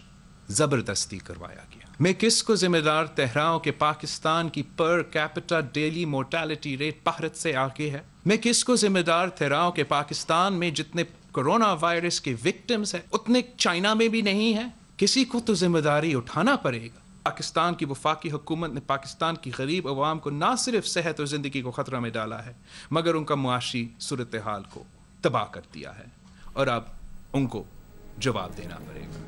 ज़बरदस्ती करवाया गया। मैं किसको जिम्मेदार ठहराऊं कि पाकिस्तान की per capita daily mortality rate Bharat से आगे है? मैं किसको जिम्मेदार ठहराऊं कि पाकिस्तान में जितने कोरोना वायरस के विक्टिम्स हैं उतने चाइना में भी नहीं है? किसी को तो जिम्मेदारी उठाना पड़ेगा। पाकिस्तान की वफाकी हुकूमत ने पाकिस्तान की गरीब अवाम को ना सिर्फ सेहत और ज़िंदगी को ख़तरा में डाला है, मगर उनका मुआशी सूरत हाल को तबाह कर दिया है, और अब उनको जवाब देना पड़ेगा।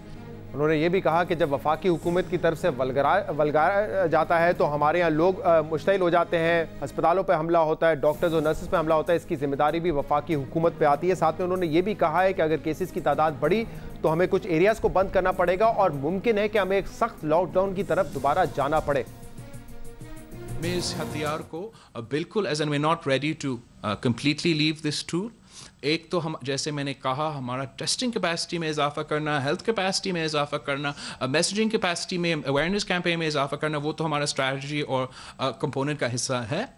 उन्होंने ये भी कहा कि जब वफाकी हुकूमत की तरफ से वल्गारा जाता है तो हमारे यहाँ लोग मुश्तइल हो जाते हैं, अस्पतालों पर हमला होता है, डॉक्टर्स और नर्सेस पर हमला होता है, इसकी जिम्मेदारी भी वफाकी हुकूमत पे आती है। साथ में उन्होंने ये भी कहा है कि अगर केसेस की तादाद बढ़ी तो हमें कुछ एरियाज़ को बंद करना पड़ेगा और मुमकिन है कि हमें एक सख्त लॉकडाउन की तरफ दोबारा जाना पड़े। मैं इस हथियार को बिल्कुल as in we're not ready to completely leave this tool. एक तो हम, जैसे मैंने कहा, हमारा टेस्टिंग कैपेसिटी में इजाफा करना, हेल्थ कैपेसिटी में इजाफा करना, मैसेजिंग कैपेसिटी में, अवेयरनेस कैंपेन में इजाफा करना, वो तो हमारा स्ट्रैटेजी और कंपोनेंट का हिस्सा है।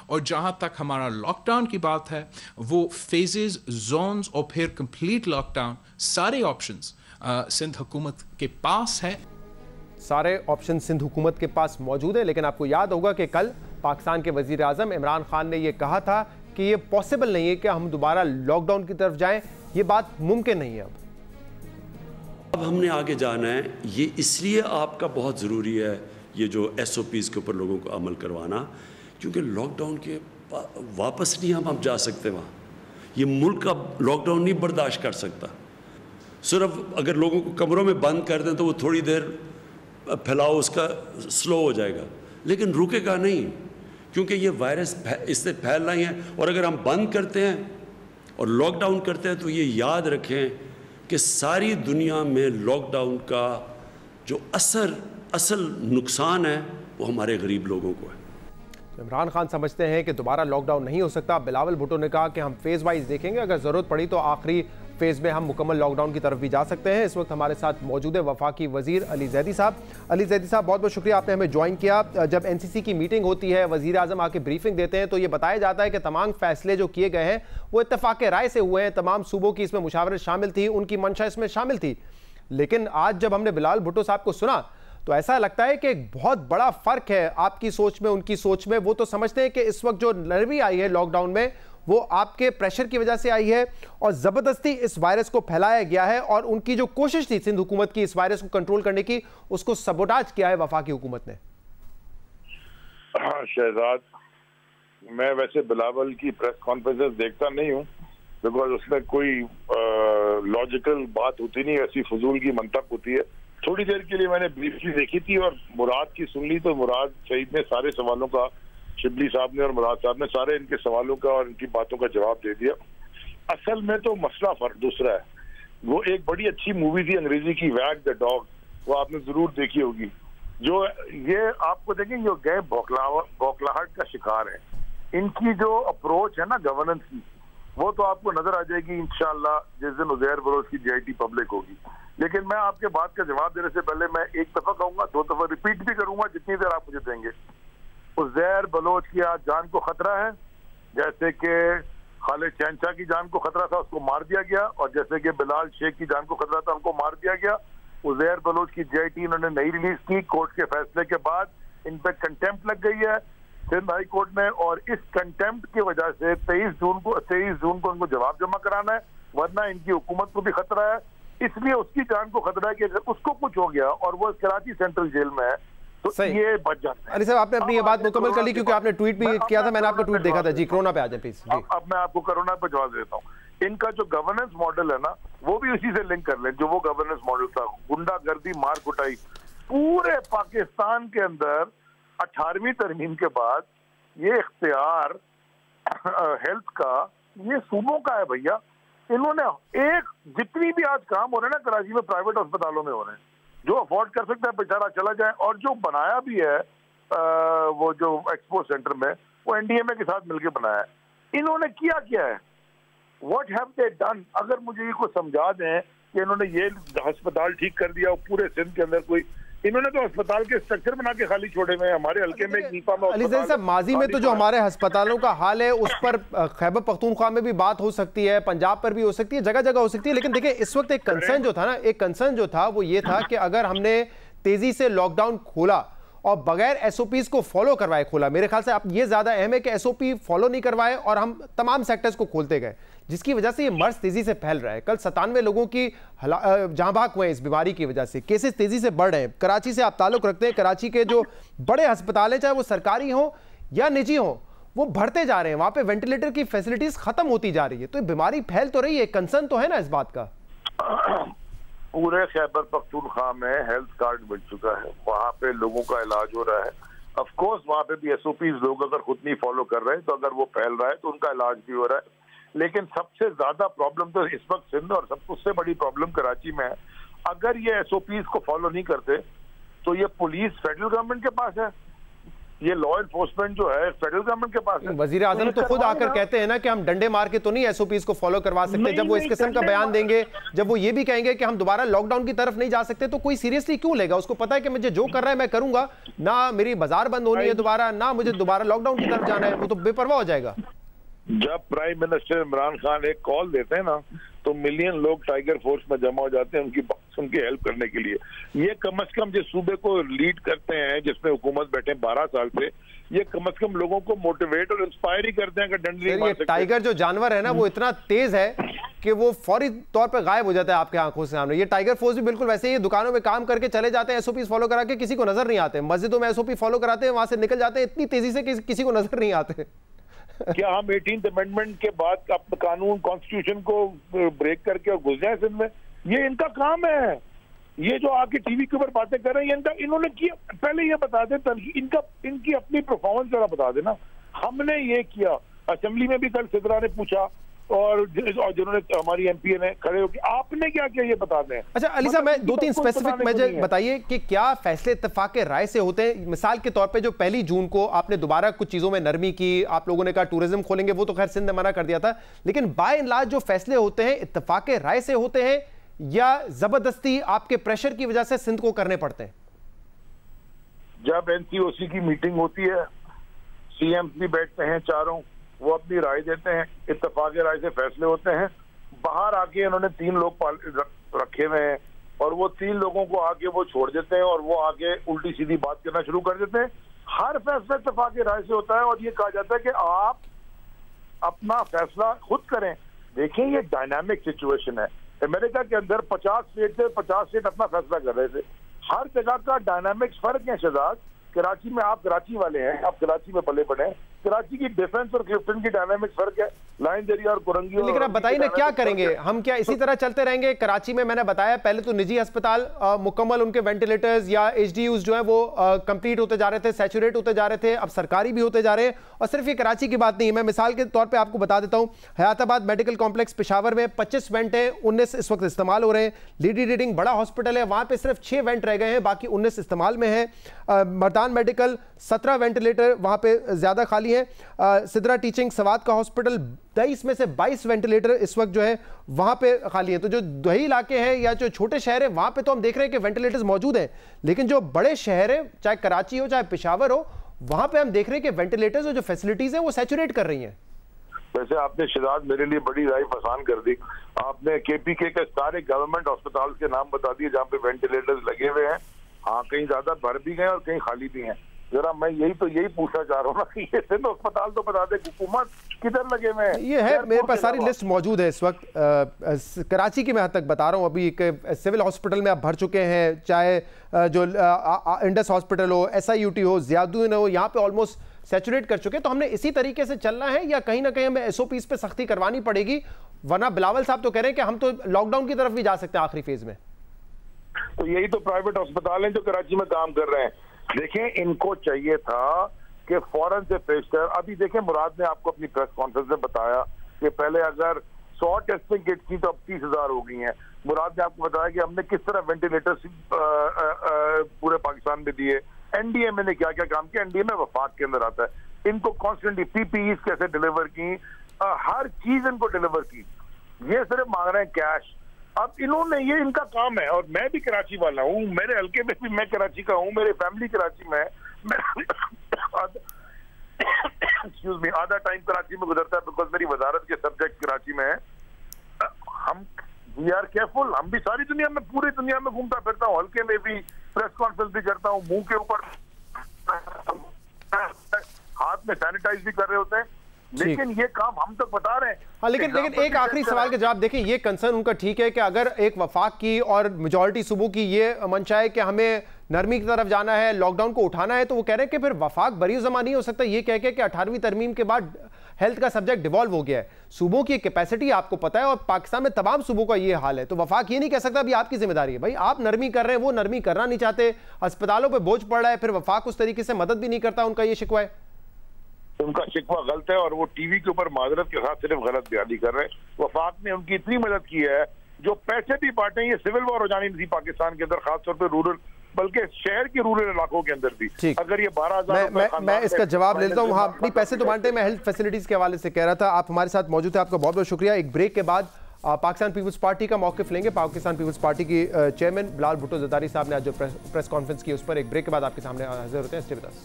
और जहाँ तक हमारा लॉकडाउन की बात है, वो फेजेस, जोन्स और फिर कंप्लीट लॉकडाउन, सारे ऑप्शंस सिंध हुकूमत के पास है। सारे ऑप्शन सिंध हुकूमत के पास मौजूद है, लेकिन आपको याद होगा कि कल पाकिस्तान के वजीर आज़म इमरान खान ने यह कहा था कि ये पॉसिबल नहीं है कि हम दोबारा लॉकडाउन की तरफ जाएं, ये बात मुमकिन नहीं है। अब हमने आगे जाना है। ये इसलिए आपका बहुत ज़रूरी है ये जो SOPs के ऊपर लोगों को अमल करवाना, क्योंकि लॉकडाउन के वापस नहीं हम जा सकते वहाँ। ये मुल्क का लॉकडाउन नहीं बर्दाश्त कर सकता। सिर्फ अगर लोगों को कमरों में बंद कर दें तो वो थोड़ी देर फैलाव उसका स्लो हो जाएगा, लेकिन रुकेगा नहीं, क्योंकि ये वायरस इससे फैल रही है। और अगर हम बंद करते हैं और लॉकडाउन करते हैं तो ये याद रखें कि सारी दुनिया में लॉकडाउन का जो असल नुकसान है वो हमारे गरीब लोगों को है। इमरान खान समझते हैं कि दोबारा लॉकडाउन नहीं हो सकता। बिलावल भुट्टो ने कहा कि हम फेज वाइज देखेंगे, अगर ज़रूरत पड़ी तो आखिरी फेज में हम मुकम्मल लॉकडाउन की तरफ भी जा सकते हैं। इस वक्त हमारे साथ मौजूद है वफाकी वजीर अली जैदी साहब। अली जैदी साहब, बहुत बहुत शुक्रिया, आपने हमें ज्वाइन किया। जब NCC की मीटिंग होती है, वजीर आज़म आके ब्रीफिंग देते हैं तो ये बताया जाता है कि तमाम फैसले जो किए गए हैं वो इत्तेफाक राय से हुए हैं, तमाम सूबों की इसमें मुशावरत शामिल थी, उनकी मंशा इसमें शामिल थी। लेकिन आज जब हमने बिलावल भुट्टो साहब को सुना तो ऐसा लगता है कि एक बहुत बड़ा फर्क है आपकी सोच में, उनकी सोच में। वो तो समझते हैं कि इस वक्त जो नरमी आई है लॉकडाउन में वो आपके प्रेशर की वजह से आई है और जबरदस्ती इस वायरस को फैलाया गया है, और उनकी जो कोशिश थी सिंध हुकूमत की इस वायरस को कंट्रोल करने की, उसको सबोटाज किया है वफाकी हुकूमत ने। शहजाद, मैं वैसे बिलावल की प्रेस कॉन्फ्रेंसेस देखता नहीं हूँ, बिकॉज उसमें कोई लॉजिकल बात होती नहीं, ऐसी फजूल की मंतक होती है। थोड़ी देर के लिए मैंने ब्रीफली देखी थी और मुराद की सुन ली, तो मुराद शहीद ने सारे सवालों का, शिबली साहब ने और मुराद साहब ने सारे इनके सवालों का और इनकी बातों का जवाब दे दिया। असल में तो मसला फर्क दूसरा है। वो एक बड़ी अच्छी मूवी थी अंग्रेजी की, वैग द डॉग, वो आपने जरूर देखी होगी। जो ये आपको देखें जो गए बौखलाहट का शिकार है, इनकी जो अप्रोच है ना गवर्नेंस की, वो तो आपको नजर आ जाएगी इंशाल्लाह जिस दिन उज़ैर बलोच की JIT पब्लिक होगी। लेकिन मैं आपके बात का जवाब देने से पहले मैं एक दफा कहूंगा, दो दफा रिपीट भी करूंगा जितनी देर आप मुझे देंगे। उज़ैर बलोच की आज जान को खतरा है, जैसे कि खालिद शहनशाह की जान को खतरा था, उसको मार दिया गया, और जैसे कि बिलाल शेख की जान को खतरा था, उनको मार दिया गया। उज़ैर बलोच की JIT इन्होंने नहीं रिलीज की, कोर्ट के फैसले के बाद इन पर कंटेम्प्ट लग गई है सिंध हाई कोर्ट में, और इस कंटेम्प्ट की वजह से 23 जून को उनको जवाब जमा कराना है, वरना इनकी हुकूमत को भी खतरा है। इसलिए उसकी जान को खतरा है कि अगर उसको कुछ हो गया और वो कराची सेंट्रल जेल में है तो ये बच जाता है। अली साहब, आपने अपनी ये बात मुकम्मल कर ली, क्योंकि आपने ट्वीट भी किया था, मैंने आपका ट्वीट देखा था। जी, कोरोना पे आ जाए प्लीज। अब मैं आपको कोरोना पे जवाब देता हूँ। इनका जो गवर्नेंस मॉडल है ना, वो भी उसी से लिंक कर लें जो वो गवर्नेंस मॉडल था। गुंडागर्दी, मार कुटाई, पूरे पाकिस्तान के अंदर 18वीं तरमीम के बाद ये इख्तियार हेल्थ का ये सूबों का है भैया। इन्होंने एक जितनी भी आज काम हो रहे हैं ना कराची में प्राइवेट अस्पतालों में हो रहे हैं, जो अफोर्ड कर सकता है बेचारा चला जाए, और जो बनाया भी है वो जो एक्सपो सेंटर में वो एनडीएमए के साथ मिलकर बनाया है। इन्होंने किया क्या है, व्हाट हैव दे डन? अगर मुझे ये को समझा दें कि इन्होंने ये अस्पताल ठीक कर दिया पूरे सिंध के अंदर, कोई इन्होंने तो अस्पताल के स्ट्रक्चर बना के खाली छोड़े हुए हैं। हमारे हल्के में नीपा में अली ज़ैन साहब, माजी में तो जो हमारे अस्पतालों का हाल है उस पर खैबर पख्तूनख्वा में भी बात हो सकती है, पंजाब पर भी हो सकती है, जगह जगह हो सकती है। लेकिन देखिए इस वक्त एक कंसर्न जो था ना, एक कंसर्न जो था वो ये था कि अगर हमने तेजी से लॉकडाउन खोला और बगैर एसओपीज को फॉलो करवाए खोला, मेरे ख्याल से अब ये ज्यादा अहम है कि एसओपी फॉलो नहीं करवाए और हम तमाम सेक्टर्स को खोलते गए, जिसकी वजह से ये मर्ज तेजी से फैल रहा है। कल 97 लोगों की जहां भाग हुए इस बीमारी की वजह से, केसेस तेजी से बढ़ रहे हैं। कराची से आप ताल्लुक रखते हैं, कराची के जो बड़े अस्पताल हैं चाहे वो सरकारी हो या निजी हो, वो बढ़ते जा रहे हैं, वहां पे वेंटिलेटर की फैसिलिटीज खत्म होती जा रही है। तो बीमारी फैल तो रही है, कंसर्न तो है ना इस बात का। पूरे खैबर पख्तूनख्वा में हेल्थ कार्ड मिल चुका है, वहाँ पे लोगों का इलाज हो रहा है। ऑफ कोर्स वहाँ पे भी एसओपीज लोग अगर खुद नहीं फॉलो कर रहे हैं तो अगर वो फैल रहा है तो उनका इलाज भी हो रहा है। लेकिन सबसे ज्यादा प्रॉब्लम तो इस वक्त सिंध और सबसे बड़ी प्रॉब्लम कराची में है। अगर ये एसओपीज को फॉलो नहीं करते तो ये पुलिस फेडरल गवर्नमेंट के पास है, ये लॉ एनफोर्समेंट जो है फेडरल गवर्नमेंट के पास है। वजीर आजम तो खुद आकर कहते हैं ना कि हम डंडे मार के तो नहीं एसओपीज को फॉलो करवा सकते। जब वो इस किस्म का बयान देंगे, जब वो ये भी कहेंगे कि हम दोबारा लॉकडाउन की तरफ नहीं जा सकते, तो कोई सीरियसली क्यों लेगा? उसको पता है कि मुझे जो कर रहा है मैं करूंगा, ना मेरी बाजार बंद होनी है दोबारा, ना मुझे दोबारा लॉकडाउन की तरफ जाना है, वो तो बेपरवाह हो जाएगा। जब प्राइम मिनिस्टर इमरान खान एक कॉल देते हैं ना तो मिलियन लोग टाइगर फोर्स में जमा हो जाते हैं उनकी हेल्प करने के लिए। ये कम से कम जिस सूबे को लीड करते हैं, जिसमें हुकूमत बैठे 12 साल से, ये कम से कम लोगों को मोटिवेट और इंस्पायर ही करते हैं कि डंडे नहीं मार सकते। टाइगर जो जानवर है ना वो इतना तेज है कि वो फौरी तौर पे गायब हो जाता है आपके आंखों से सामने। ये टाइगर फोर्स भी बिल्कुल वैसे ही दुकानों में काम करके चले जाते हैं, एसओपी फॉलो करा के, किसी को नजर नहीं आते। मस्जिदों में एसओपी फॉलो कराते हैं, वहां से निकल जाते हैं इतनी तेजी से कि किसी को नजर नहीं आते। क्या हम 18th अमेंडमेंट के बाद अपना कानून कॉन्स्टिट्यूशन को ब्रेक करके और घुस जाए सिंध में? ये इनका काम है। ये जो आके टीवी के ऊपर बातें कर रहे हैं इन्होंने किया, पहले ये बता दे, इनकी अपनी परफॉर्मेंस जरा बता देना। हमने ये किया, असेंबली में भी कल सिद्रा ने पूछा और जिन्होंने हमारी एमपी ने खड़े होकर आपने क्या किया ये बता दें। अच्छा अली साहब, मैं 2-3 स्पेसिफिक मुझे बताइए कि क्या फैसले इत्तेफाक राय से होते हैं? मिसाल के तौर पे जो 1 जून को आपने दोबारा कुछ चीजों में नरमी की, आप लोगों ने कहा टूरिज्म खोलेंगे, वो तो खैर सिंध ने मना कर दिया था, लेकिन बाय एंड लार्ज जो फैसले होते हैं इत्तेफाक राय से होते हैं या जबरदस्ती आपके प्रेशर की वजह से सिंध को करने पड़ते हैं? जब एनसीओसी की मीटिंग होती है, सीएम भी बैठते हैं चारों, वो अपनी राय देते हैं, इत्तेफाक राय से फैसले होते हैं। बाहर आके इन्होंने 3 लोग रखे हुए हैं और वो 3 लोगों को आके वो छोड़ देते हैं और वो आगे उल्टी सीधी बात करना शुरू कर देते हैं। हर फैसला इत्तेफाक राय से होता है और ये कहा जाता है कि आप अपना फैसला खुद करें। देखें ये डायनामिक सिचुएशन है। अमेरिका के अंदर 50 स्टेट थे, 50 स्टेट अपना फैसला कर रहे थे। हर जगह का डायनामिक्स फर्क है शहजाद। कराची में आप कराची वाले हैं, आप कराची में पले पड़े हैं, कराची की डिफेंस और क्लिफ्टन की डायनामिक्स फर्क है, लाइन दरिया और कुरंगी। लेकिन आप बताइए ना क्या करेंगे हम? क्या इसी तरह चलते रहेंगे? कराची में मैंने बताया पहले तो निजी अस्पताल मुकम्मल उनके वेंटिलेटर्स या एचडीयूज जो है वो कंप्लीट होते जा रहे थे, सैचुरेट होते जा रहे थे, अब सरकारी भी होते जा रहे हैं। और सिर्फ ये कराची की बात नहीं है, मैं मिसाल के तौर पर आपको बता देता हूँ, हयाताबाद मेडिकल कॉम्प्लेक्स पेशावर में 25 वेंट है, 19 इस वक्त इस्तेमाल हो रहे हैं। लीडी रीडिंग बड़ा हॉस्पिटल है, वहां पर सिर्फ 6 वेंट रह गए हैं, बाकी 19 इस्तेमाल में है। मर्दान मेडिकल 17 वेंटिलेटर वहां पे ज्यादा खाली है। सिद्रा टीचिंग सवात का हॉस्पिटल 23 में से 22 वेंटिलेटर इस वक्त जो है वहां पे खाली है। तो जो दही इलाके हैं या जो छोटे शहर है वहां पे तो हम देख रहे हैं कि वेंटिलेटर्स मौजूद हैं, लेकिन जो बड़े शहर है चाहे कराची हो चाहे पेशावर हो, वहां पे हम देख रहे हैं कि वेंटिलेटर्स और जो फैसिलिटीज है वो सैचुरेट कर रही हैं। वैसे आपने शहजाद मेरे लिए बड़ी राय फसान कर दी। आपने केपीके के सारे गवर्नमेंट अस्पताल के नाम बता दिए जहाँ पे वेंटिलेटर्स लगे हुए हैं। हाँ, कहीं ज्यादा भर भी गए और कहीं खाली भी हैं। जरा मैं यही पूछना चाह रहा हूँ ना कि ये सिंध अस्पताल तो बता दे, हुकूमत किधर लगे हुए हैं? ये है, मेरे पास सारी लिस्ट मौजूद है इस वक्त। कराची की मैं हद तक बता रहा हूँ, अभी एक सिविल हॉस्पिटल में आप भर चुके हैं, चाहे जो इंडस हॉस्पिटल हो, SIUT हो, ज़ियाउद्दीन हो, यहाँ पे ऑलमोस्ट सैचुरेट कर चुके हैं। तो हमने इसी तरीके से चलना है या कहीं ना कहीं हमें SOPs पे सख्ती करवानी पड़ेगी? वरना बिलावल साहब तो कह रहे हैं कि हम तो लॉकडाउन की तरफ भी जा सकते हैं आखिरी फेज में। तो यही तो प्राइवेट अस्पताल हैं जो कराची में काम कर रहे हैं। देखें, इनको चाहिए था कि फौरन से पेश कर। अभी देखें, मुराद ने आपको अपनी प्रेस कॉन्फ्रेंस में बताया कि पहले अगर 100 टेस्टिंग किट थी तो अब 30,000 हो गई हैं। मुराद ने आपको बताया कि हमने किस तरह वेंटिलेटर्स पूरे पाकिस्तान में दिए। एनडीएमए ने क्या क्या काम किया, एनडीएमए वफाक के अंदर आता है। इनको कॉन्स्टेंटली पीपीईज कैसे डिलीवर की, हर चीज इनको डिलीवर की। ये सिर्फ मांग रहे हैं कैश। अब इन्होंने, ये इनका काम है। और मैं भी कराची वाला हूँ, मेरे हल्के में भी मैं कराची का हूँ, मेरी फैमिली कराची में है। एक्सक्यूज मी, आधा टाइम कराची में गुजरता है बिकॉज मेरी वजारत के सब्जेक्ट कराची में है। हम वी आर केयरफुल। हम भी सारी दुनिया में, पूरी दुनिया में घूमता फिरता हूँ, हल्के में भी प्रेस कॉन्फ्रेंस भी करता हूँ, मुंह के ऊपर हाथ में सैनिटाइज भी कर रहे होते हैं, लेकिन ये काम हम तक बता रहे हैं। हाँ, लेकिन एक आखिरी सवाल का जवाब देखिए, ये कंसर्न उनका ठीक है कि अगर एक वफाक की और मेजॉरिटी सूबों की ये मंशा है कि हमें नरमी की तरफ जाना है, लॉकडाउन को उठाना है, तो वो कह रहे हैं कि फिर वफाक बरी ज़मा नहीं हो सकता ये कह के कि 18वीं तरमीम के बाद हेल्थ का सब्जेक्ट डिवॉल्व हो गया है। सूबों की कैपेसिटी आपको पता है और पाकिस्तान में तमाम सूबों का ये हाल है, तो वफाक ये नहीं कह सकता अभी आपकी जिम्मेदारी है। भाई आप नरमी कर रहे हैं, वो नरमी करना नहीं चाहते, अस्पतालों पर बोझ पड़ रहा है, फिर वफाक उस तरीके से मदद भी नहीं करता, उनका ये शिकवा है। उनका शिकवा गलत है और वो टीवी के ऊपर माजरत के साथ सिर्फ गलत बयानी कर रहे हैं। वफाक ने उनकी इतनी मदद की है, जो पैसे भी बांटे, ये सिविल वॉर हो जानी थी पाकिस्तान के अंदर, खासतौर पर रूरल, बल्कि शहर के रूरल इलाकों के अंदर भी। अगर ये 12,000 मैं इसका जवाब ले लेता हूँ। हाँ, अपनी पैसे तो बांटे, मैं हेल्थ फैसिलिटीज के हवाले से कह रहा था। आप हमारे साथ मौजूद थे, आपका बहुत बहुत शुक्रिया। एक ब्रेक के बाद पाकिस्तान पीपल्स पार्टी का मौकिफ लेंगे। पाकिस्तान पीपल्स पार्टी की चेयरमैन बिलाल भुट्टो ज़रदारी साहब ने आज जो प्रेस कॉन्फ्रेंस की, उस पर एक ब्रेक के बाद आपके सामने हाजिर होते हैं। Stay with us.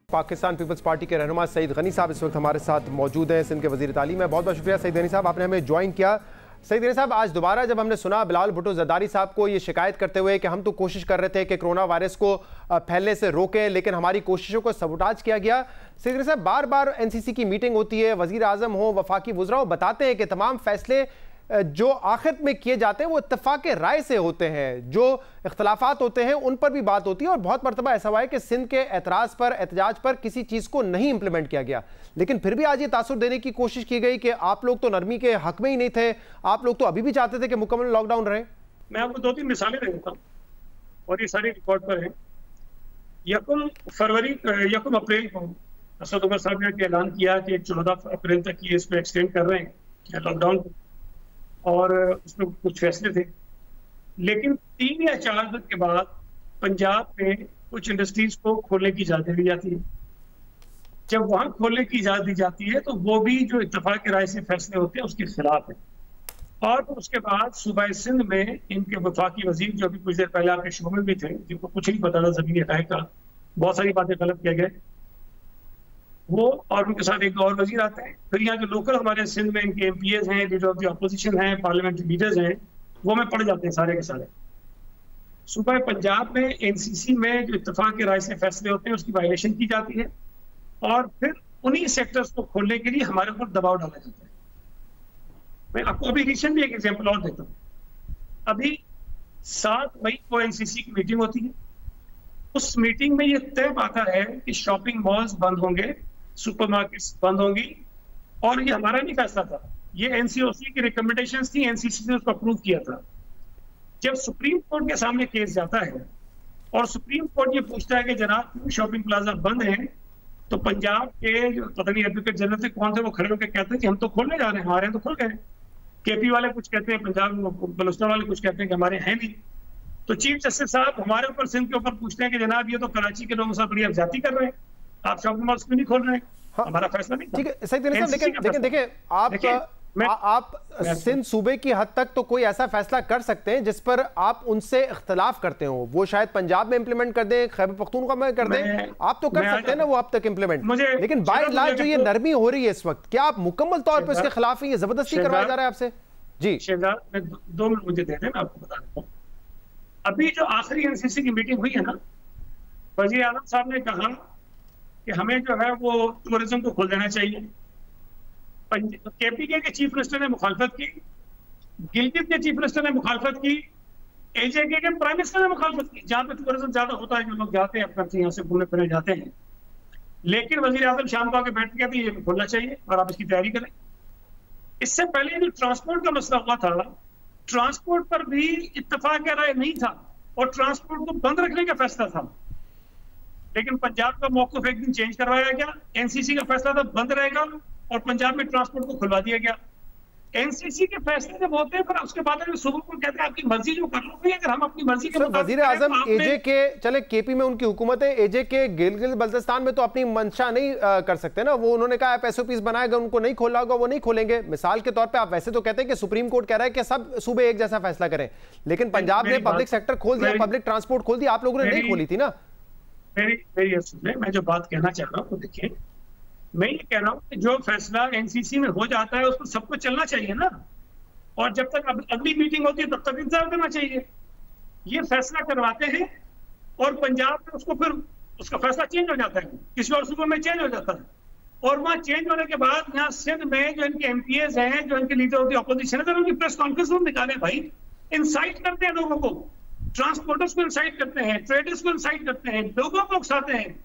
Pakistan Peoples Party के रहनुमा सईद गनी साहब इस वक्त हमारे साथ मौजूद हैं, सिंध के वज़ीर तालीम है। बहुत बहुत शुक्रिया सईद गनी साहब, आपने हमें ज्वाइन किया। सईद गनी साहब, आज दोबारा जब हमने सुना बिलाल भुट्टो ज़रदारी साहब को ये शिकायत करते हुए कि हम तो कोशिश कर रहे थे कि कोरोना वायरस को फैलने से रोकें, लेकिन हमारी कोशिशों को सबोटाज किया गया। सईद गनी साहब, बार बार एनसीसी की मीटिंग होती है, वज़ीर आज़म हो, वफाकी वुज़रा हो, बताते हैं कि तमाम फैसले जो आखिर में किए जाते हैं वो इत्तफाक राय से होते हैं, जो इख्तलाफात होते हैं उन पर भी बात होती है। और बहुत मरतबा ऐसा हुआ है कि सिंध के एतराज़ पर, एहतजाज पर किसी चीज़ को नहीं इंप्लीमेंट किया गया, लेकिन फिर भी आज ये तासुर देने की कोशिश की गई कि आप लोग तो नरमी के हक में ही नहीं थे, आप लोग तो अभी भी चाहते थे कि मुकम्मल लॉकडाउन रहे। मैं आपको 2-3 मिसालें दे देता हूँ और ये सारी रिकॉर्ड पर है। 1 अप्रैल को असद उमर साहब ने ऐलान किया कि 14 अप्रैल तक ये इसको एक्सटेंड कर रहे हैं लॉकडाउन को, और उसमें कुछ फैसले थे। लेकिन 3 या 4 दिन के बाद पंजाब में कुछ इंडस्ट्रीज को खोलने की इजाजत दी जाती है। जब वहां खोलने की इजाजत दी जाती है तो वो भी जो इत्तफाक की राय से फैसले होते हैं उसके खिलाफ है। और उसके बाद सूबाई सिंध में इनके वफाकी वजीर, जो अभी कुछ देर पहले आपके शो में भी थे, जिनको कुछ नहीं पता था ज़मीनी हक़ाइक़ का, बहुत सारी बातें गलत किए गए, वो और उनके साथ एक और वजीर आते हैं। फिर यहाँ जो लोकल हमारे सिंध में इनके MPs हैं, लीडर ऑफ द अपोजिशन हैं, पार्लियामेंट्री लीडर्स हैं, वो में पड़ जाते हैं सारे के सारे। सूबा पंजाब में NCC में जो इत्तफाक की राय से फैसले होते हैं उसकी वायलेशन की जाती है, और फिर उन्हीं सेक्टर्स को खोलने के लिए हमारे ऊपर दबाव डाला जाता है। मैं आपको अभी रिसेंटली एक एग्जाम्पल और देता हूँ। अभी 7 मई को NCC की मीटिंग होती है। उस मीटिंग में ये तय पाता है कि शॉपिंग मॉल्स बंद होंगे, सुपरमार्केट्स बंद होंगी, और ये हमारा नहीं फैसला था, ये NCOC की रिकमेंडेशंस थी, NCC ने उसको अप्रूव किया था। जब सुप्रीम कोर्ट के सामने केस जाता है और सुप्रीम कोर्ट ये पूछता है कि जनाब क्यों शॉपिंग प्लाजा बंद हैं, तो पंजाब के जो पता नहीं एडवोकेट जनरल थे कौन थे, वो खड़े होकर कहते हैं कि हम तो खोलने जा रहे हैं, हमारे यहाँ तो खुल गए। KP वाले कुछ कहते हैं, पंजाब बलूचिस्तान वाले कुछ कहते हैं कि हमारे हैं नहीं। तो चीफ जस्टिस साहब हमारे ऊपर, सिंध के ऊपर पूछते हैं कि जनाब ये तो कराची के लोगों से बड़ी अफजाती कर रहे हैं, आप शॉपिंग मॉल्स क्यों नहीं खोल रहे हैं? हाँ, हमारा फैसला नहीं था। ठीक है सही साहब, लेकिन देखिए आप सिंध सूबे की हद तक तो कोई ऐसा फैसला कर सकते हैं जिस पर आप उनसे इख्तलाफ करते हो, वो शायद पंजाब में इंप्लीमेंट कर दें, खैबर पख्तूनख्वा में कर दें, आप तो कर सकते हैं ना वो अब तक इंप्लीमेंट। लेकिन बाय एंड लार्ज जो ये नरमी हो रही है इस वक्त, क्या आप मुकम्मल तौर पर इसके खिलाफ है, ये जबरदस्ती करवाया जा रहा है आपसे? जी शहजाद, मैं 2 मिनट मुझे दे दें, मैं आपको बता देता हूँ। अभी जो आखिरी NCC की मीटिंग हुई है ना, वज़ीर आज़म साहब ने कहा कि हमें जो है वो टूरिज्म को खोल देना चाहिए। KPK के चीफ मिनिस्टर ने मुखालफत की, गिलगित के चीफ मिनिस्टर ने मुखालफत की, AJK के प्राइम मिनिस्टर ने मुखालफत की। जहाँ पे टूरिज्म ज्यादा होता है, जो लोग जाते हैं अपने यहाँ से घूमने फिरने जाते हैं, लेकिन वज़ीर आज़म शाम को आके बैठ के कहते हैं ये खोलना चाहिए और आप इसकी तैयारी करें। इससे पहले जो ट्रांसपोर्ट का मसला हुआ था, ट्रांसपोर्ट पर भी इत्तफाक राय नहीं था, और ट्रांसपोर्ट को बंद रखने का फैसला था। लेकिन पंजाब का मौक़िफ़ एक दिन चेंज करवाया गया, एनसीसी का फैसला था बंद रहेगा और पंजाब में ट्रांसपोर्ट को खुलवा दिया गया। एनसीसी के फैसले जब होते हैं फिर उसके बाद में सुबह को कहते हैं आपकी मर्जी जो कर लो भाई, अगर हम अपनी मर्जी के मुताबिक वजीर आजम एजे के, चले केपी में उनकी हुकूमत है, एजे के गिलगित बल्तिस्तान में तो अपनी मंशा नहीं कर सकते ना। वो उन्होंने कहा आप एसओपीज बनाएगा, उनको नहीं खोला होगा वो नहीं खोलेंगे। मिसाल के तौर पे आप वैसे तो कहते हैं कि सुप्रीम कोर्ट कह रहा है कि सब सूबे एक जैसा फैसला करें, लेकिन पंजाब ने पब्लिक सेक्टर खोल दिया, पब्लिक ट्रांसपोर्ट खोल दिया, आप लोगों ने नहीं खोली थी ना। मैं जो बात कहना चाह रहा हूँ, देखिए मैं ये कह रहा हूँ कि जो फैसला एनसीसी में हो जाता है उसको सबको चलना चाहिए ना, और जब तक अगली मीटिंग होती है तब तक इंतजार करना चाहिए। ये फैसला करवाते हैं और पंजाब में उसको फिर उसका फैसला चेंज हो जाता है, किसी और सूबे में चेंज हो जाता है, और वहाँ चेंज होने के बाद यहाँ सिंध में जो इनके एमपीएस हैं, जो इनके लीडर ऑफ द ऑपोजिशन है, उनकी प्रेस कॉन्फ्रेंस में निकाले भाई, इंसाइट करते हैं लोगों को, ट्रांसपोर्टर्स को इंसाइट करते हैं, ट्रेडर्स को इंसाइट करते हैं, लोगों को उकसाते हैं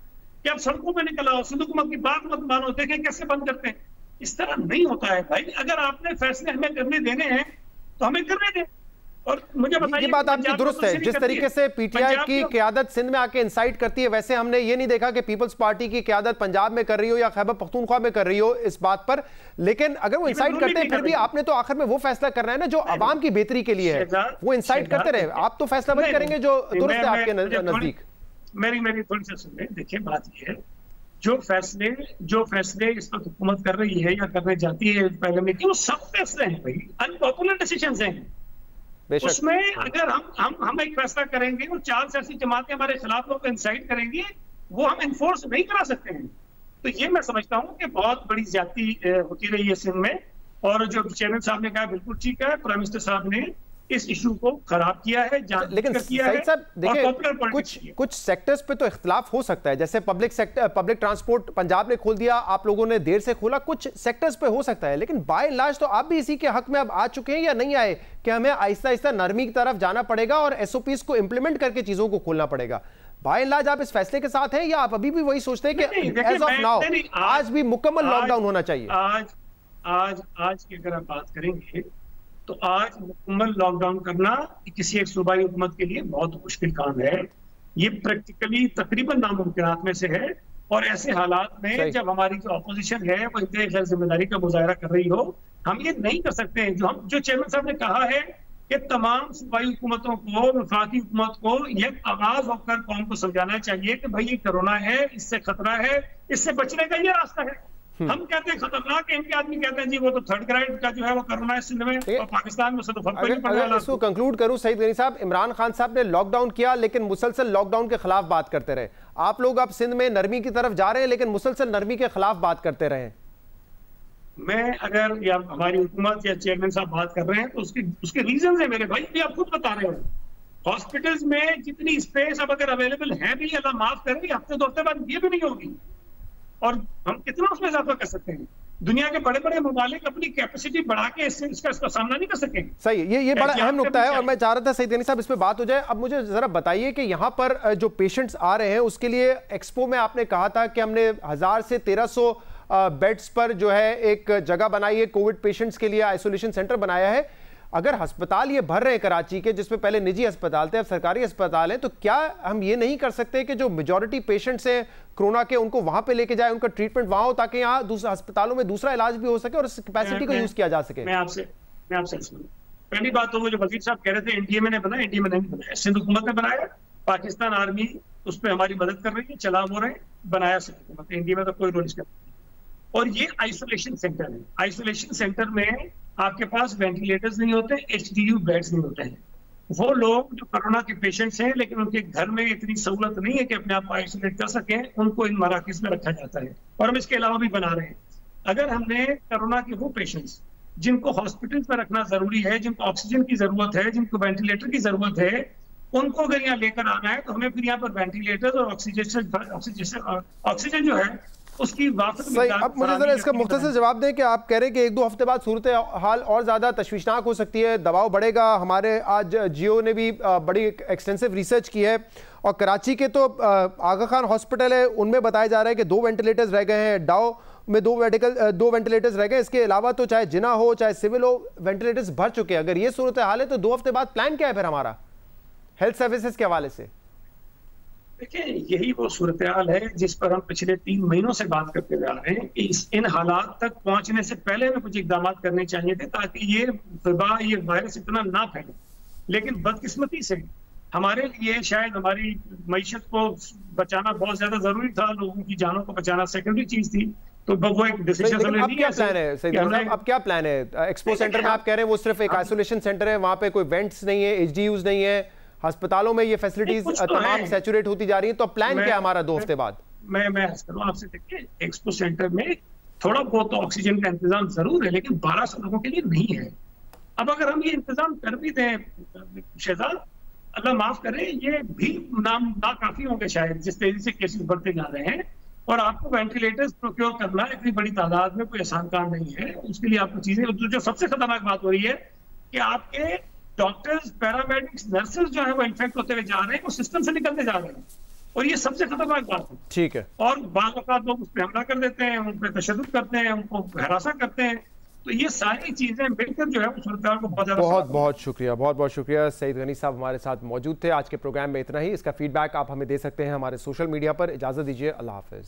कि आप सड़कों में निकल आओ, सिंध हुकूमत की बात मत मानो, देखें कैसे बंद करते हैं। इस तरह नहीं होता है भाई। अगर आपने फैसले हमें करने देने हैं तो हमें करने दें। और मुझे बताइए, ये बात आपकी दुरुस्त है, जिस तरीके से पीटीआई की क़यादत सिंध में आके इंसाइट करती है, वैसे हमने ये नहीं देखा कि पीपल्स पार्टी की क़यादत पंजाब में कर रही हो या खैबर पख्तूनख्वा में कर रही हो इस बात पर। लेकिन अगर वो इंसाइट करते हैं फिर भी आपने तो आखिर में वो फैसला करना है ना जो आवाम की बेहतरी के लिए है। वो इंसाइट करते रहे, आप तो फैसला वही करेंगे जो दुरुस्त है आपके नजदीक। मेरी थोड़ी सी सुनिए, देखिए बात ये है, जो फैसले इस वक्त हुकूमत कर रही है या करने जाती है पहले में कि वो सब फैसले हैं भाई, अनपॉपुलर डिसीजंस हैं। उसमें अगर हम एक फैसला करेंगे और 4 सियासी जमातें हमारे खिलाफ लोग इंसाइट करेंगी, वो हम इन्फोर्स नहीं करा सकते हैं। तो ये मैं समझता हूँ कि बहुत बड़ी ज्यादती होती रही है सिंध में, और जो चेयरमैन साहब ने कहा बिल्कुल ठीक है, प्राइम मिनिस्टर साहब ने इस इशू को खराब किया है, लेकिन सईद साहब देखिए कुछ सेक्टर्स पे तो इख्तिलाफ हो सकता है, जैसे पब्लिक ट्रांसपोर्ट पंजाब ने खोल दिया, आप लोगों ने देर से खोला, कुछ सेक्टर्स पे हो सकता है, लेकिन बाय एंड लार्ज तो आप भी इसी के हक में अब आ चुके हैं या नहीं आए कि हमें आहिस्ता आहिस्ता नरमी की तरफ जाना पड़ेगा और एसओपीज को इंप्लीमेंट करके चीजों को खोलना पड़ेगा। बाय एंड लार्ज आप इस फैसले के साथ हैं या आप अभी भी वही सोचते हैं कि एज ऑफ नाउ आज भी मुकम्मल लॉकडाउन होना चाहिए? आज की अगर आप बात करेंगे तो आज मुकम्मल लॉकडाउन करना किसी एक सूबाई हुकूमत के लिए बहुत मुश्किल काम है। ये प्रैक्टिकली तकरीबन नामुमकिनात में से है, और ऐसे हालात में जब हमारी जो अपोजिशन है वो इंतहाई गैर जिम्मेदारी का मुजाहरा कर रही हो, हम ये नहीं कर सकते हैं। जो चेयरमैन साहब ने कहा है कि तमाम सूबाई हुकूमतों को, वफाकी हुकूमत को ये आगाज होकर कौम को समझाना चाहिए कि भाई ये कोरोना है, इससे खतरा है, इससे बचने का ये रास्ता है। हम कहते हैं खतरनाक है, इनके आदमी कहते हैं जी वो तो 3rd ग्रेड का जो है वो कोरोना है सिंध में, और पाकिस्तान में से तो फर्क नहीं पड़ रहा है। इसको कंक्लूड करूं सईद गनी साहब, इमरान खान साहब ने लॉकडाउन किया लेकिन मुसलसल लॉकडाउन के खिलाफ बात करते रहे। आप लोग अब सिंध में नरमी की तरफ जा रहे हैं लेकिन मुसलसल नरमी के खिलाफ बात करते रहे। मैं अगर या हमारी हुकूमत या चेयरमैन साहब बात कर रहे हैं तो उसके रीजन है मेरे भाई, आप खुद बता रहे हो। हॉस्पिटल्स में जितनी स्पेस अब अगर अवेलेबल है भी, अल्लाह माफ करें, हफ्ते 2 हफ्ते बाद ये भी नहीं होगी, और हम कितना उसमें इजाफा कर सकते हैं? दुनिया के बड़े बड़े मुमालिक अपनी कैपेसिटी बढ़ा के इसका सामना नहीं कर सकेंगे। सही, ये बड़ा अहम नुकता है और मैं चाह रहा था सईद गनी साहब इस पे बात हो जाए। अब मुझे जरा बताइए कि यहाँ पर जो पेशेंट्स आ रहे हैं उसके लिए एक्सपो में आपने कहा था कि हमने 1000 से 1300 बेड्स पर जो है एक जगह बनाई है, कोविड पेशेंट्स के लिए आइसोलेशन सेंटर बनाया है। अगर अस्पताल ये भर रहे हैं कराची के, जिसमें पहले निजी अस्पताल थे अब सरकारी अस्पताल हैं, तो क्या हम ये नहीं कर सकते कि जो मेजॉरिटी पेशेंट्स हैं कोरोना के उनको वहां पे लेके जाए, उनका ट्रीटमेंट वहां हो, ताकि यहाँ दूसरे अस्पतालों में दूसरा इलाज भी हो सके और इस कैपेसिटी को यूज किया जा सके? मैं आपसे पहली बात तो वो जो वजीर साहब कह रहे थे एनडीए ने बनाया, एनडीए ने नहीं बनाया, सिंध हुकूमत ने बनाया, पाकिस्तान आर्मी उस पर हमारी मदद कर रही है, चला वो रहे, बनाया सिंध हुकूमत, एनडीए में तो कोई रोल नहीं। और ये आइसोलेशन सेंटर है, आइसोलेशन सेंटर में आपके पास वेंटिलेटर्स नहीं होते, एचडीयू बेड्स नहीं होते हैं। वो लोग जो कोरोना के पेशेंट्स हैं लेकिन उनके घर में इतनी सहूलत नहीं है कि अपने आप को आइसोलेट कर सकें, उनको इन मराकज़ में रखा जाता है, और हम इसके अलावा भी बना रहे हैं। अगर हमने कोरोना के वो पेशेंट्स जिनको हॉस्पिटल में रखना जरूरी है, जिनको ऑक्सीजन की जरूरत है, जिनको वेंटिलेटर की जरूरत है, उनको अगर यहाँ लेकर आना है तो हमें फिर यहाँ पर वेंटिलेटर और ऑक्सीजन जो है उसकी सही। अब मुझे जरा इसका मुख्तसर जवाब दें कि आप कह रहे हैं कि 1-2 हफ्ते बाद सूरत हाल और ज़्यादा तशवीशनाक हो सकती है, दबाव बढ़ेगा। हमारे आज जियो ने भी बड़ी एक्सटेंसिव रिसर्च की है, और कराची के तो आगा खान हॉस्पिटल है, उनमें बताया जा रहा है कि 2 वेंटिलेटर्स रह गए हैं, डाओ में 2 वेंटिलेटर्स रह गए। इसके अलावा तो चाहे जिना हो चाहे सिविल हो, वेंटिलेटर्स भर चुके हैं। अगर ये सूरत हाल है तो 2 हफ्ते बाद प्लान क्या है फिर हमारा? हेल्थ सर्विसेज के हवाले से? देखिए, यही वो सूरत हाल है जिस पर हम पिछले 3 महीनों से बात करते जा रहे हैं कि इन हालात तक पहुंचने से पहले हमें कुछ इकदाम करने चाहिए थे ताकि ये वबा, ये वायरस इतना ना फैले। लेकिन बदकिस्मती से हमारे लिए शायद हमारी मईशत को बचाना बहुत ज्यादा जरूरी था, लोगों की जानों को बचाना सेकेंडरी चीज थी, तो वो एक डिसीजन अब क्या प्लान है सईद गनी साहब? अब क्या प्लान है? एक्सपो सेंटर में आप कह रहे हैं वो सिर्फ एक आइसोलेशन सेंटर है, वहां पे कोई वेंट्स नहीं है, एचडीयूज नहीं है, अस्पतालों में ये फैसिलिटीज तमाम सैचुरेट होती जा रही है, तो प्लान क्या है हमारा 2 हफ्ते बाद? मैं आपसे, देखिए एक्सपो सेंटर में थोड़ा बहुत ऑक्सीजन का इंतजाम जरूर है, लेकिन 1200 लोगों के लिए नहीं है। अब अगर हम ये इंतजाम कर भी दें शहजाद, अल्लाह माफ करे, ये भी ना काफी होंगे शायद, जिस तेजी से केसेस बढ़ते जा रहे हैं। और आपको वेंटिलेटर्स प्रोक्योर करना इतनी बड़ी तादाद में कोई आसान काम नहीं है। उसके लिए आपको चीजें, जो सबसे खतरनाक बात हो रही है कि आपके डॉक्टर्स, पैरामेडिक्स, नर्सेज जो है वो इन्फेक्ट होते हुए जा रहे हैं, वो सिस्टम से निकलते जा रहे हैं, और ये सबसे खतरनाक बात है। ठीक है। और बाज़ औक़ात लोग उस पर हमला कर देते हैं, उन पर तशद्दुद करते हैं, उनको हरासा करते हैं, तो ये सारी चीजें मिलकर जो है वो सरकार को बहुत शुक्रिया, बहुत शुक्रिया। सईद गनी साहब हमारे साथ मौजूद थे। आज के प्रोग्राम में इतना ही। इसका फीडबैक आप हमें दे सकते हैं हमारे सोशल मीडिया पर। इजाजत दीजिए, अल्लाह हाफिज।